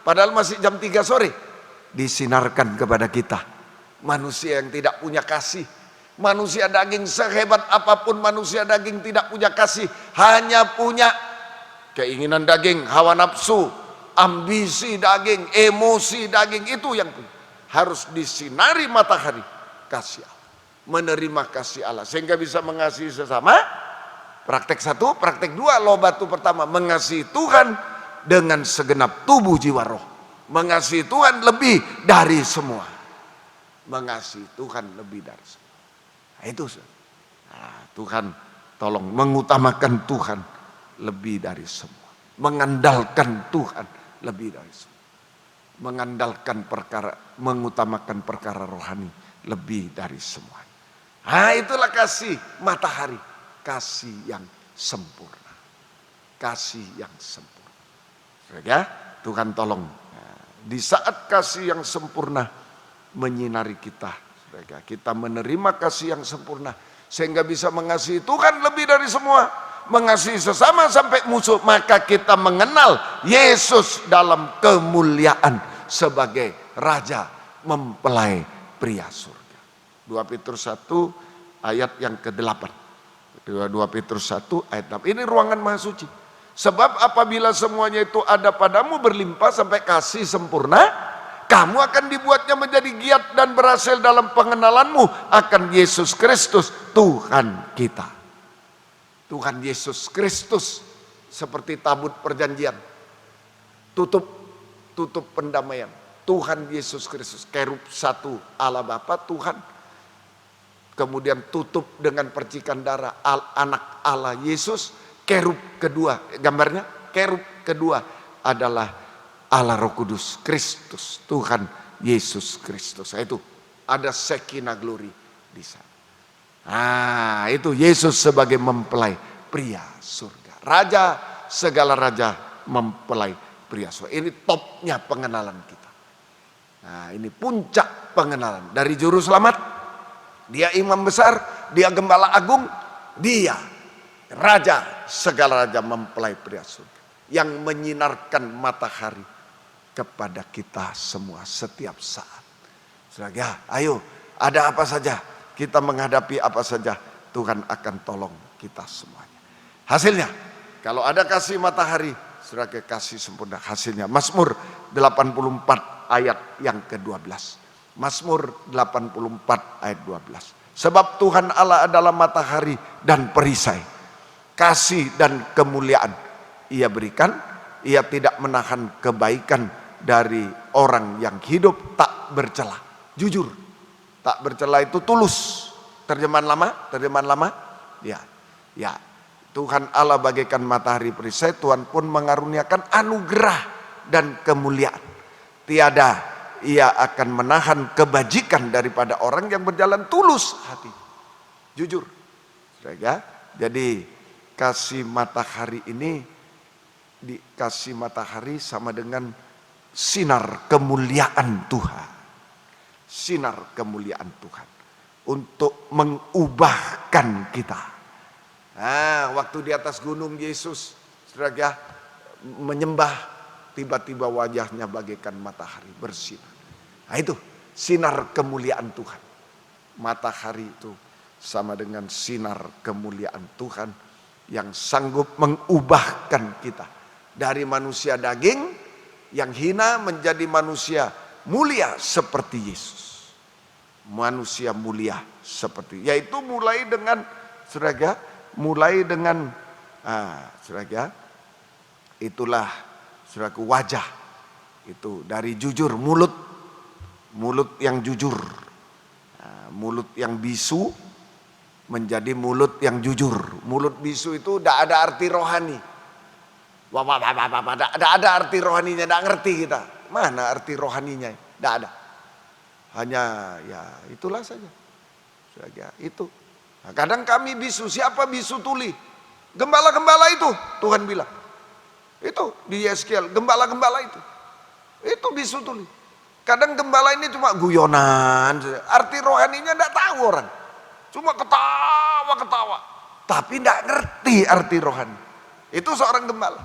Padahal masih jam 3 sore. Disinarkan kepada kita, manusia yang tidak punya kasih, manusia daging, sehebat apapun manusia daging tidak punya kasih, hanya punya keinginan daging, hawa nafsu, ambisi daging, emosi daging, itu yang harus disinari matahari kasih Allah, menerima kasih Allah sehingga bisa mengasihi sesama. Praktek satu, praktek dua, loh batu pertama, mengasihi Tuhan dengan segenap tubuh jiwa roh. Mengasihi Tuhan lebih dari semua. Mengasihi Tuhan lebih dari semua. Nah, itu. Nah, Tuhan tolong mengutamakan Tuhan lebih dari semua. Mengandalkan Tuhan lebih dari semua. Mengandalkan perkara, mengutamakan perkara rohani lebih dari semua. Nah, itulah kasih matahari. Kasih yang sempurna. Kasih yang sempurna. Ya, Tuhan tolong. Di saat kasih yang sempurna menyinari kita, kita menerima kasih yang sempurna sehingga bisa mengasihi Tuhan lebih dari semua, mengasihi sesama sampai musuh, maka kita mengenal Yesus dalam kemuliaan sebagai Raja mempelai pria surga. 2 Petrus 1 ayat yang ke-8. 2 Petrus 1 ayat 6. Ini ruangan maha suci. Sebab apabila semuanya itu ada padamu berlimpah sampai kasih sempurna, kamu akan dibuatnya menjadi giat dan berhasil dalam pengenalanmu akan Yesus Kristus, Tuhan kita. Tuhan Yesus Kristus seperti tabut perjanjian, tutup pendamaian. Tuhan Yesus Kristus, kerub satu Allah Bapa Tuhan, kemudian tutup dengan percikan darah anak Allah Yesus. Kerub kedua, gambarnya kerub kedua adalah Allah Roh Kudus, Kristus, Tuhan Yesus Kristus. Itu ada Shekinah glory di sana. Nah, itu Yesus sebagai mempelai pria surga. Raja, segala raja mempelai pria surga. Ini topnya pengenalan kita. Nah, ini puncak pengenalan. Dari juru selamat, dia imam besar, dia gembala agung, dia raja, segala raja mempelai pria surga. Yang menyinarkan matahari kepada kita semua setiap saat. Saudara, ayo, ada apa saja, kita menghadapi apa saja, Tuhan akan tolong kita semuanya. Hasilnya, kalau ada kasih matahari, saudara, kasih sempurna. Hasilnya Mazmur 84 ayat yang ke-12. Mazmur 84 ayat 12. Sebab Tuhan Allah adalah matahari dan perisai, kasih dan kemuliaan Ia berikan. Ia tidak menahan kebaikan dari orang yang hidup tak bercela. Jujur, tak bercela itu tulus. Terjemahan lama, ya. Tuhan Allah bagaikan matahari perisai, Tuhan pun mengaruniakan anugerah dan kemuliaan. Tiada Ia akan menahan kebajikan daripada orang yang berjalan tulus hati. Jujur, jadi kasih matahari ini, dikasih matahari sama dengan sinar kemuliaan Tuhan. Sinar kemuliaan Tuhan untuk mengubahkan kita. Nah, waktu di atas gunung Yesus, saudara, menyembah, tiba-tiba wajahnya bagaikan matahari bersinar. Nah, itu sinar kemuliaan Tuhan. Matahari itu sama dengan sinar kemuliaan Tuhan yang sanggup mengubahkan kita dari manusia daging yang hina menjadi manusia mulia seperti Yesus. Manusia mulia seperti, yaitu mulai dengan saudara, saudara, itulah saudara, wajah itu dari jujur, mulut yang jujur, mulut yang bisu menjadi mulut yang jujur. Mulut bisu itu tidak ada arti rohani. Tidak ada arti rohaninya, tidak ngerti kita. Mana arti rohaninya? Tidak ada. Hanya ya itulah saja. Itu. Nah, kadang kami bisu. Siapa bisu tuli? Gembala-gembala itu, Tuhan bilang. Itu di Yeskiel, gembala-gembala itu. Itu bisu tuli. Kadang gembala ini cuma guyonan. Arti rohaninya tidak tahu orang. Cuma ketawa-ketawa. Tapi tidak ngerti arti rohani. Itu seorang gembala.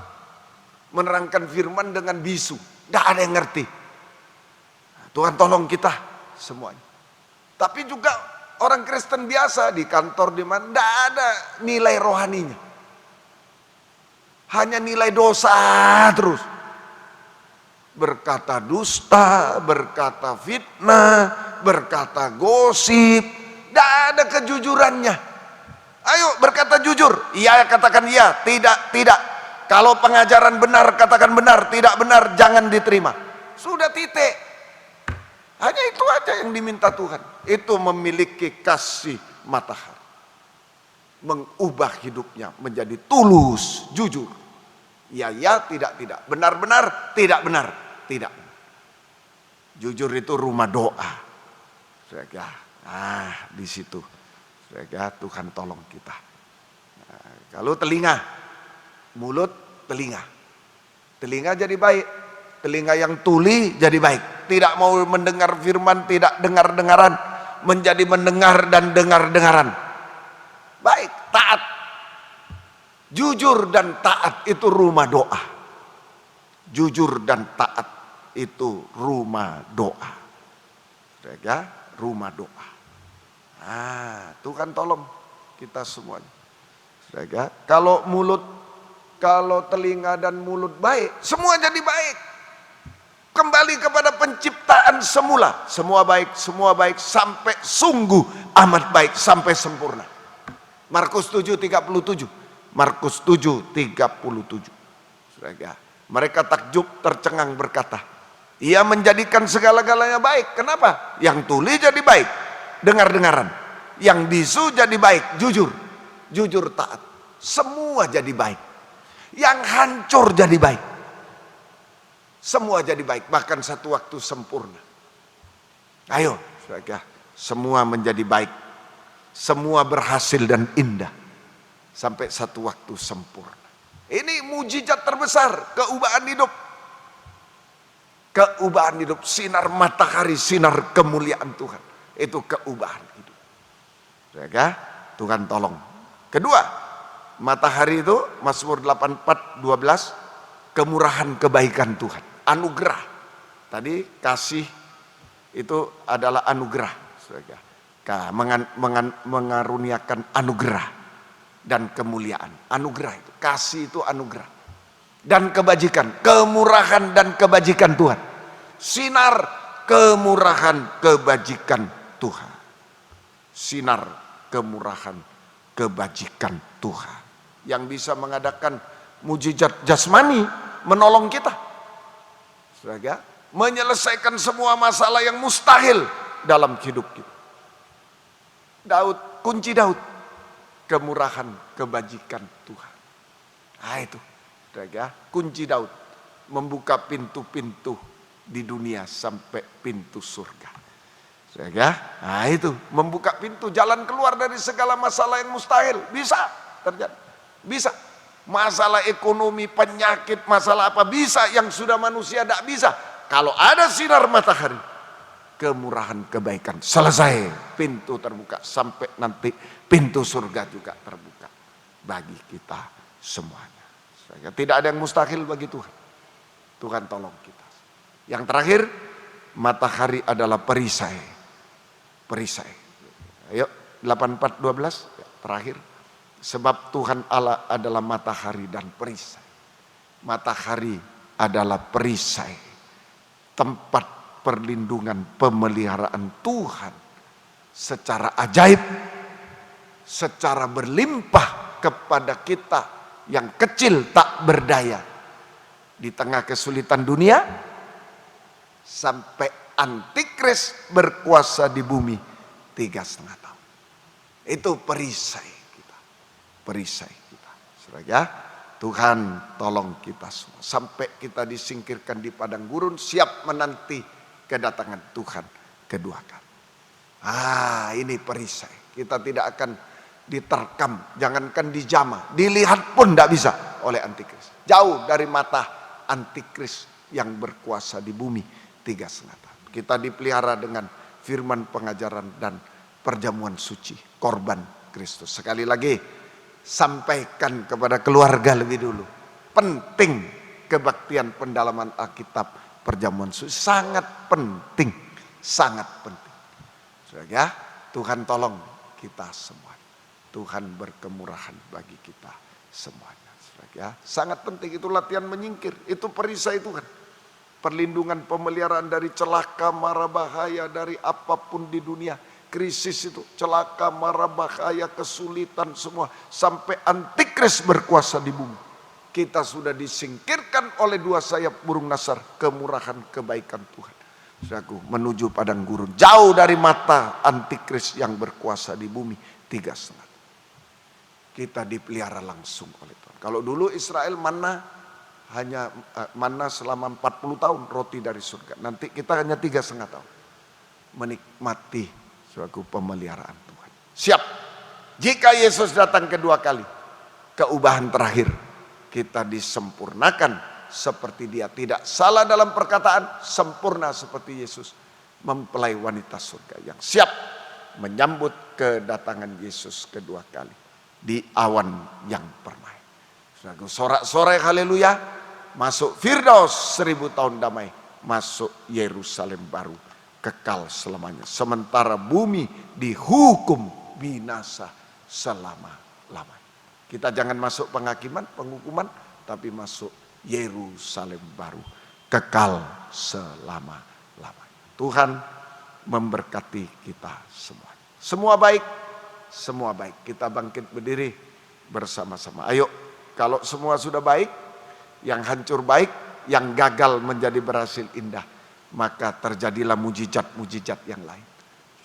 Menerangkan firman dengan bisu. Tidak ada yang ngerti. Tuhan tolong kita semuanya. Tapi juga orang Kristen biasa di kantor di mana tidak ada nilai rohaninya. Hanya nilai dosa terus. Berkata dusta, berkata fitnah, berkata gosip. Tidak ada kejujurannya. Ayo berkata jujur. Iya katakan iya, tidak. Kalau pengajaran benar katakan benar, tidak benar jangan diterima. Sudah titik. Hanya itu aja yang diminta Tuhan. Itu memiliki kasih matahari. Mengubah hidupnya menjadi tulus, jujur. Ya, tidak. Benar, tidak benar. Tidak. Jujur itu rumah doa. Di situ. Tuhan tolong kita. Nah, kalau telinga, mulut, telinga jadi baik. Telinga yang tuli jadi baik. Tidak mau mendengar firman, tidak dengar-dengaran, menjadi mendengar dan dengar-dengaran. Baik, taat. Jujur dan taat itu rumah doa. Jujur dan taat itu rumah doa. Rumah doa. Tuhan tolong kita semuanya. Kalau telinga dan mulut baik, semua jadi baik. kembali kepada penciptaan semula. Semua baik sampai sungguh amat baik sampai sempurna. Markus 7:37. Markus 7:37. Saudara, mereka takjub tercengang berkata, ia menjadikan segala-galanya baik. Kenapa? Yang tuli jadi baik, dengar-dengaran. Yang bisu jadi baik, jujur taat. Semua jadi baik. Yang hancur jadi baik. Semua jadi baik, bahkan satu waktu sempurna. Ayo, saudara, semua menjadi baik. Semua berhasil dan indah. Sampai satu waktu sempurna. Ini mujizat terbesar, keubahan hidup. Keubahan hidup, sinar matahari, sinar kemuliaan Tuhan. Itu keubahan hidup. Saudara, Tuhan tolong. Kedua, matahari itu Mazmur 84:12, kemurahan kebaikan Tuhan, anugerah. Tadi kasih itu adalah anugerah, saudara. Mengaruniakan anugerah dan kemuliaan. Anugerah itu, kasih itu anugerah. Dan kebajikan, kemurahan dan kebajikan Tuhan. Sinar kemurahan kebajikan Tuhan. Sinar kemurahan kebajikan Tuhan. Yang bisa mengadakan mujizat jasmani, menolong kita. Saudara, menyelesaikan semua masalah yang mustahil dalam hidup kita. Daud, kunci Daud, kemurahan kebajikan Tuhan. Nah itu, saudara, kunci Daud, membuka pintu-pintu di dunia sampai pintu surga. Saudara, nah itu, membuka pintu jalan keluar dari segala masalah yang mustahil. Bisa terjadi, bisa. Masalah ekonomi, penyakit, masalah apa bisa yang sudah manusia tidak bisa. Kalau ada sinar matahari, kemurahan kebaikan, selesai, pintu terbuka sampai nanti pintu surga juga terbuka bagi kita semuanya. Tidak ada yang mustahil bagi Tuhan. Tuhan tolong kita. Yang terakhir, matahari adalah perisai. Perisai. Ayo 84:12 terakhir. Sebab Tuhan Allah adalah matahari dan perisai. Matahari adalah perisai, tempat perlindungan pemeliharaan Tuhan secara ajaib, secara berlimpah kepada kita yang kecil tak berdaya di tengah kesulitan dunia, sampai antikris berkuasa di bumi 3,5 tahun. Itu perisai kita, perisai kita. Saudara, Tuhan tolong kita semua sampai kita disingkirkan di padang gurun, siap menanti kedatangan Tuhan kedua kali. Ini perisai. Kita tidak akan diterkam, jangankan dijamah, dilihat pun tidak bisa oleh antikris. Jauh dari mata antikris yang berkuasa di bumi 3,5 tahun. Kita dipelihara dengan firman pengajaran dan perjamuan suci, korban Kristus. Sekali lagi, sampaikan kepada keluarga lebih dulu. Penting kebaktian pendalaman Alkitab, perjamuan suci, sangat penting, sangat penting. Saudara, Tuhan tolong kita semua. Tuhan berkemurahan bagi kita semuanya. Saudara, sangat penting, itu latihan menyingkir, itu perisai Tuhan. Perlindungan, pemeliharaan dari celaka, mara bahaya, dari apapun di dunia. Krisis itu, celaka, mara bahaya, kesulitan semua. Sampai antikris berkuasa di bumi. Kita sudah disingkirkan oleh dua sayap burung nasar, kemurahan kebaikan Tuhan. Saudaraku, menuju padang gurun, jauh dari mata antikris yang berkuasa di bumi 3,5. Kita dipelihara langsung oleh Tuhan. Kalau dulu Israel mana selama 40 tahun roti dari surga. Nanti kita hanya 3,5 tahun menikmati saudaraku pemeliharaan Tuhan. Siap. Jika Yesus datang kedua kali, keubahan terakhir, kita disempurnakan seperti Dia, tidak salah dalam perkataan, sempurna seperti Yesus, mempelai wanita surga yang siap menyambut kedatangan Yesus kedua kali di awan yang permai. Sorak-sorai haleluya, masuk Firdaus 1000 tahun damai, masuk Yerusalem baru kekal selamanya. Sementara bumi dihukum binasa selama-lamanya. Kita jangan masuk penghakiman, penghukuman, tapi masuk Yerusalem baru kekal selama-lamanya. Tuhan memberkati kita semua. Semua baik, semua baik. Kita bangkit berdiri bersama-sama. Ayo, kalau semua sudah baik, yang hancur baik, yang gagal menjadi berhasil indah, maka terjadilah mujizat-mujizat yang lain.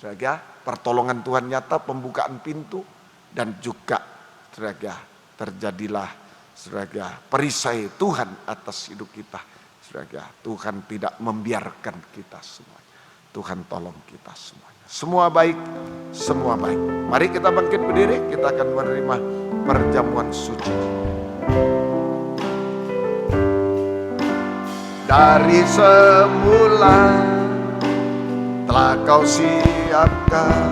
Saudara, pertolongan Tuhan nyata, pembukaan pintu, dan juga saudara, terjadilah saudara, perisai Tuhan atas hidup kita. Saudara, Tuhan tidak membiarkan kita semua. Tuhan tolong kita semuanya. Semua baik, semua baik. Mari kita bangkit berdiri, kita akan menerima perjamuan suci. Dari semula telah Kau siapkan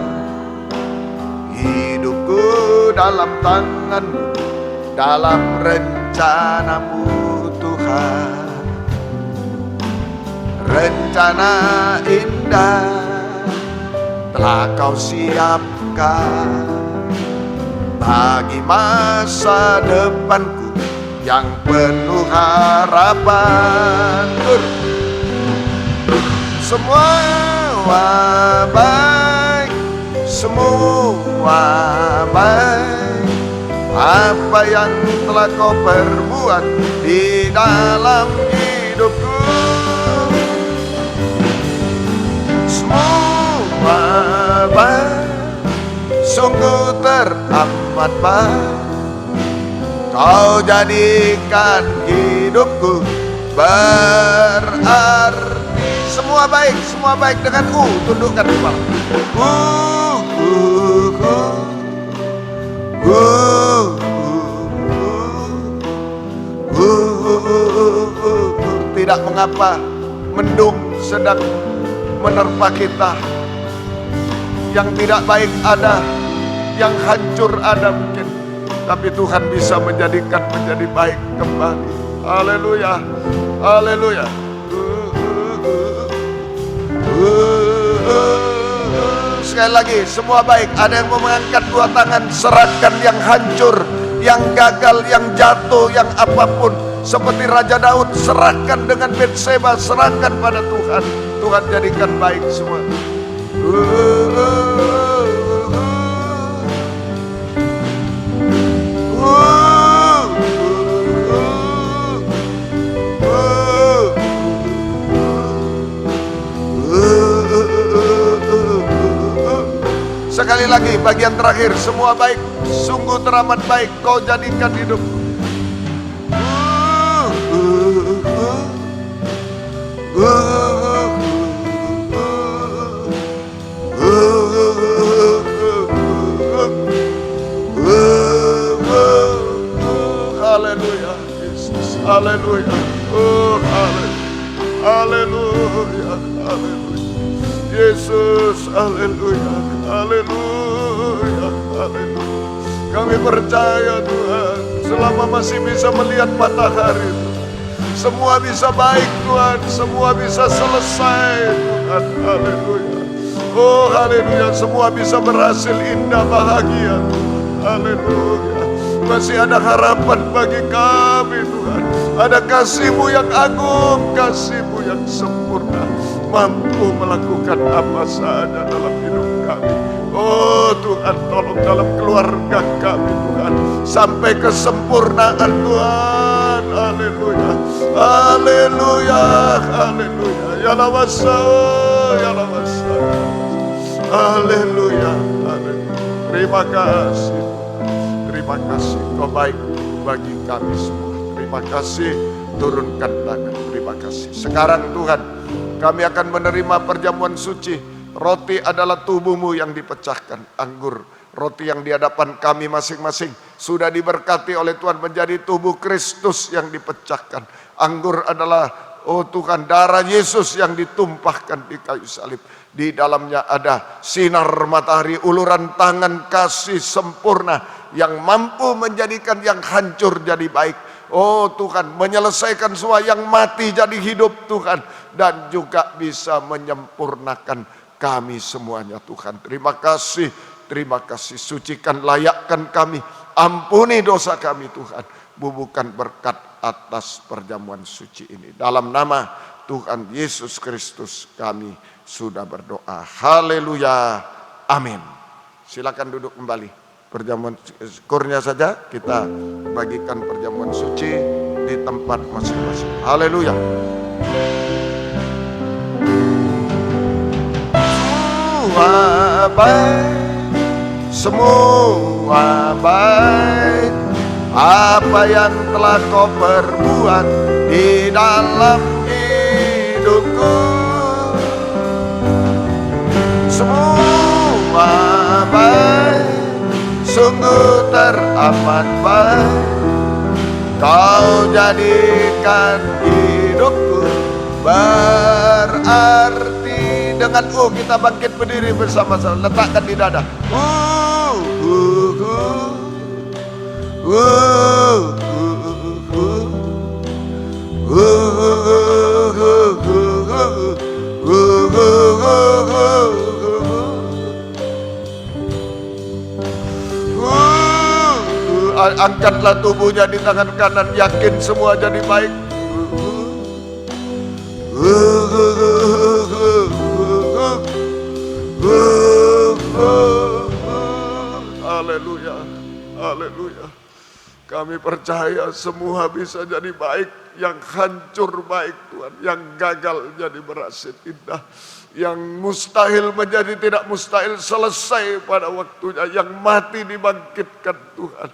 hidupku dalam tangan-Mu, dalam rencana-Mu Tuhan. Rencana indah telah Kau siapkan bagi masa depanku yang penuh harapan. Semua baik, semua baik. Apa yang telah Kau perbuat di dalam hidupku, semua baik, sungguh teramat baik. Kau jadikan hidupku berarti. Semua baik dengan tundukkan kepala. Tidak mengapa mendung sedang menerpa kita. Yang tidak baik ada, yang hancur ada mungkin, tapi Tuhan bisa menjadikan menjadi baik kembali. Haleluya, haleluya. Sekali lagi, semua baik. Ada yang mau mengangkat dua tangan, serahkan yang hancur, yang gagal, yang jatuh, yang apapun. Seperti Raja Daud, serahkan dengan Betseba, serahkan pada Tuhan. Tuhan jadikan baik semua. Sekali lagi, bagian terakhir, semua baik, sungguh teramat baik Kau jadikan hidup. Haleluya, Yesus, haleluya, oh haleluya, haleluya, haleluya, Yesus, haleluya, haleluya, haleluya. Kami percaya Tuhan, selama masih bisa melihat matahari Tuhan, semua bisa baik Tuhan, semua bisa selesai Tuhan, haleluya. Oh haleluya, semua bisa berhasil indah bahagia Tuhan, haleluya. Masih ada harapan bagi kami Tuhan. Ada kasih-Mu yang agung, kasih-Mu yang sempurna, mampu melakukan apa saja dalam hidup kami. Oh Tuhan, tolong dalam keluarga kami Tuhan, sampai kesempurnaan Tuhan. Haleluya, haleluya, haleluya. Ya lawasa, ya lawasa. Haleluya, haleluya. Terima kasih, terima kasih. Kau baik bagi kami semua. Terima kasih, turunkan tangan. Terima kasih. Sekarang Tuhan, kami akan menerima perjamuan suci. Roti adalah tubuh-Mu yang dipecahkan. Anggur, roti yang di hadapan kami masing-masing sudah diberkati oleh Tuhan menjadi tubuh Kristus yang dipecahkan. Anggur adalah, oh Tuhan, darah Yesus yang ditumpahkan di kayu salib. Di dalamnya ada sinar matahari, uluran tangan kasih sempurna yang mampu menjadikan yang hancur jadi baik. Oh Tuhan, menyelesaikan semua yang mati jadi hidup Tuhan. Dan juga bisa menyempurnakan kami semuanya Tuhan. Terima kasih, terima kasih. Sucikan, layakkan kami. Ampuni dosa kami Tuhan. Bubuhkan berkat atas perjamuan suci ini. Dalam nama Tuhan Yesus Kristus kami sudah berdoa. Haleluya. Amin. Silakan duduk kembali. Perjamuan kurnya saja kita bagikan perjamuan suci di tempat masing-masing. Haleluya. Semua baik, semua baik, apa yang telah kau perbuat di dalam hidupku. Semua baik, sungguh teramat baik, kau jadikan hidupku berarti. Dengan kita bangkit berdiri bersama-sama, letakkan di dada. Angkatlah tubuhnya di tangan kanan, yakin semua jadi baik. Haleluya, haleluya. Kami percaya semua bisa jadi baik. Yang hancur baik Tuhan, yang gagal jadi berhasil indah, yang mustahil menjadi tidak mustahil, selesai pada waktunya, yang mati dibangkitkan Tuhan.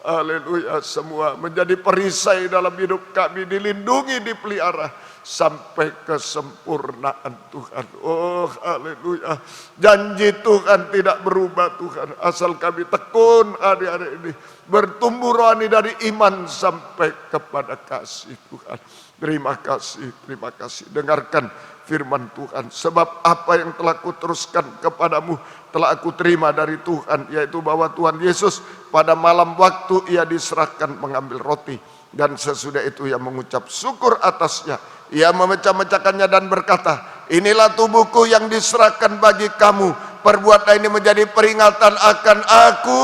Haleluya, semua menjadi perisai dalam hidup kami, dilindungi, dipelihara sampai kesempurnaan Tuhan. Oh haleluya, janji Tuhan tidak berubah Tuhan, asal kami tekun hari-hari ini, bertumbuh rohani dari iman sampai kepada kasih Tuhan. Terima kasih, terima kasih. Dengarkan firman Tuhan. Sebab apa yang telah kuteruskan kepadamu telah aku terima dari Tuhan, yaitu bahwa Tuhan Yesus pada malam waktu ia diserahkan mengambil roti, dan sesudah itu ia mengucap syukur atasnya, ia memecah-mecahkannya dan berkata, inilah tubuhku yang diserahkan bagi kamu, perbuatlah ini menjadi peringatan akan aku.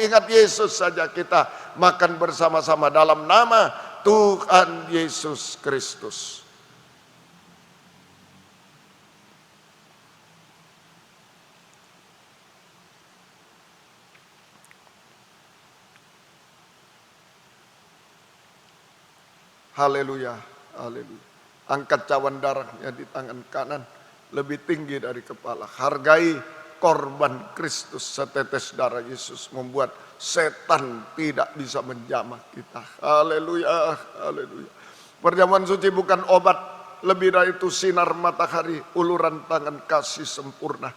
Ingat Yesus saja, kita makan bersama-sama dalam nama Tuhan Yesus Kristus. Haleluya, haleluya. Angkat cawan darahnya di tangan kanan, lebih tinggi dari kepala. Hargai korban Kristus, setetes darah Yesus membuat setan tidak bisa menjamah kita. Haleluya, haleluya. Perjamuan suci bukan obat, lebih dari itu sinar matahari, uluran tangan kasih sempurna.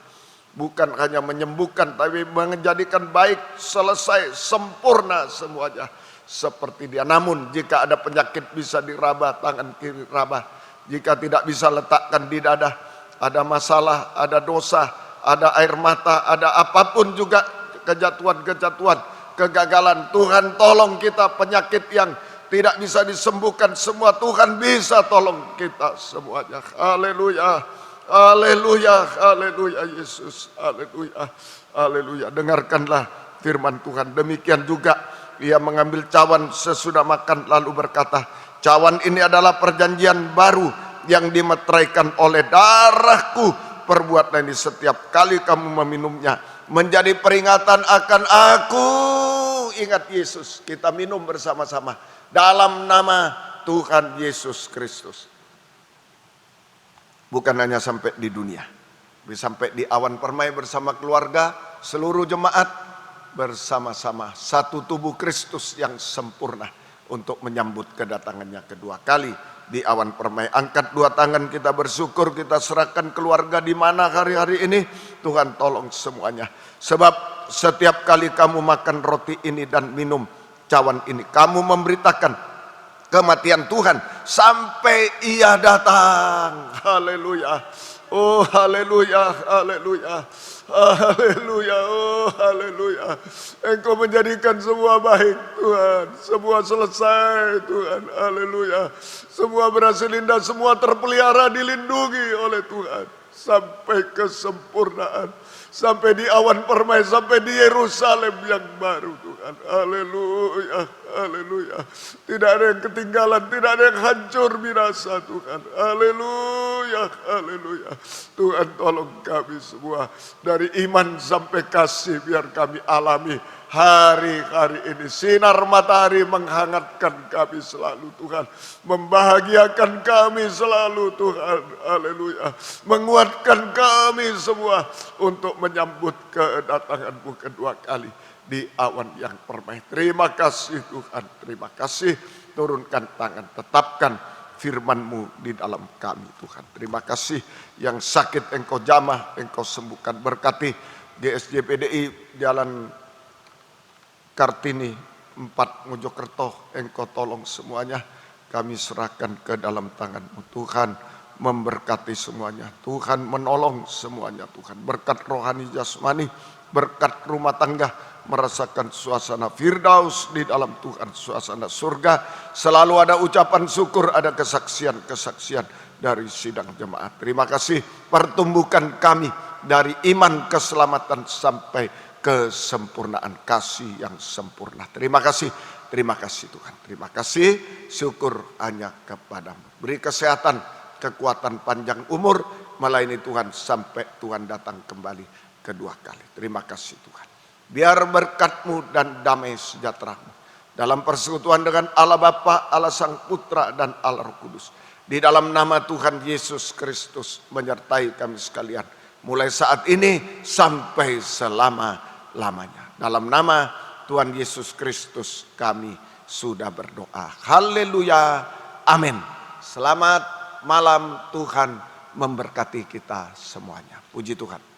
Bukan hanya menyembuhkan, tapi menjadikan baik, selesai, sempurna semuanya. Seperti dia. Namun jika ada penyakit bisa diraba, tangan kiri raba. Jika tidak bisa letakkan di dada, ada masalah, ada dosa, ada air mata, ada apapun juga kejatuhan-kejatuhan, kegagalan. Tuhan tolong kita, penyakit yang tidak bisa disembuhkan semua Tuhan bisa tolong kita semuanya. Haleluya, haleluya, haleluya Yesus, haleluya, haleluya. Dengarkanlah firman Tuhan. Demikian juga ia mengambil cawan sesudah makan lalu berkata, cawan ini adalah perjanjian baru yang dimeteraikan oleh darahku. Perbuatlah ini setiap kali kamu meminumnya menjadi peringatan akan aku. Ingat Yesus, kita minum bersama-sama dalam nama Tuhan Yesus Kristus. Bukan hanya sampai di dunia, sampai di awan permai bersama keluarga, seluruh jemaat bersama-sama satu tubuh Kristus yang sempurna untuk menyambut kedatangannya kedua kali di awan permai. Angkat dua tangan kita bersyukur, kita serahkan keluarga di mana hari-hari ini. Tuhan tolong semuanya. Sebab setiap kali kamu makan roti ini dan minum cawan ini, kamu memberitakan kematian Tuhan sampai ia datang. Haleluya. Oh haleluya, haleluya, haleluya, oh haleluya. Engkau menjadikan semua baik Tuhan, semua selesai Tuhan, haleluya. Semua berhasil indah, semua terpelihara, dilindungi oleh Tuhan sampai kesempurnaan, sampai di awan permai, sampai di Yerusalem yang baru Tuhan. Tuhan. Haleluya, haleluya. Tidak ada yang ketinggalan, tidak ada yang hancur binasa Tuhan. Haleluya, haleluya. Tuhan tolong kami semua dari iman sampai kasih biar kami alami hari-hari ini. Sinar matahari menghangatkan kami selalu Tuhan. Membahagiakan kami selalu Tuhan. Haleluya. Menguatkan kami semua untuk menyambut kedatangan-Mu kedua kali di awan yang permai. Terima kasih Tuhan. Terima kasih. Turunkan tangan. Tetapkan firman-Mu di dalam kami Tuhan. Terima kasih. Yang sakit Engkau jamah, Engkau sembuhkan. Berkati GSJ PDI Jalan Kartini 4 Mojokerto, Engkau tolong semuanya. Kami serahkan ke dalam tangan-Mu Tuhan, memberkati semuanya. Tuhan menolong semuanya Tuhan. Berkat rohani jasmani, berkat rumah tangga, merasakan suasana firdaus di dalam Tuhan, suasana surga. Selalu ada ucapan syukur, ada kesaksian-kesaksian dari sidang jemaat. Terima kasih, pertumbuhkan kami dari iman keselamatan sampai kesempurnaan kasih yang sempurna. Terima kasih Tuhan. Terima kasih, syukur hanya kepadamu. Beri kesehatan, kekuatan, panjang umur, melayani Tuhan sampai Tuhan datang kembali kedua kali. Terima kasih Tuhan. Biar berkat-Mu dan damai sejahtera-Mu dalam persekutuan dengan Allah Bapa, Allah Sang Putra dan Allah Roh Kudus. Di dalam nama Tuhan Yesus Kristus menyertai kami sekalian. Mulai saat ini sampai selama-lamanya. Dalam nama Tuhan Yesus Kristus kami sudah berdoa. Haleluya. Amin. Selamat malam, Tuhan memberkati kita semuanya. Puji Tuhan.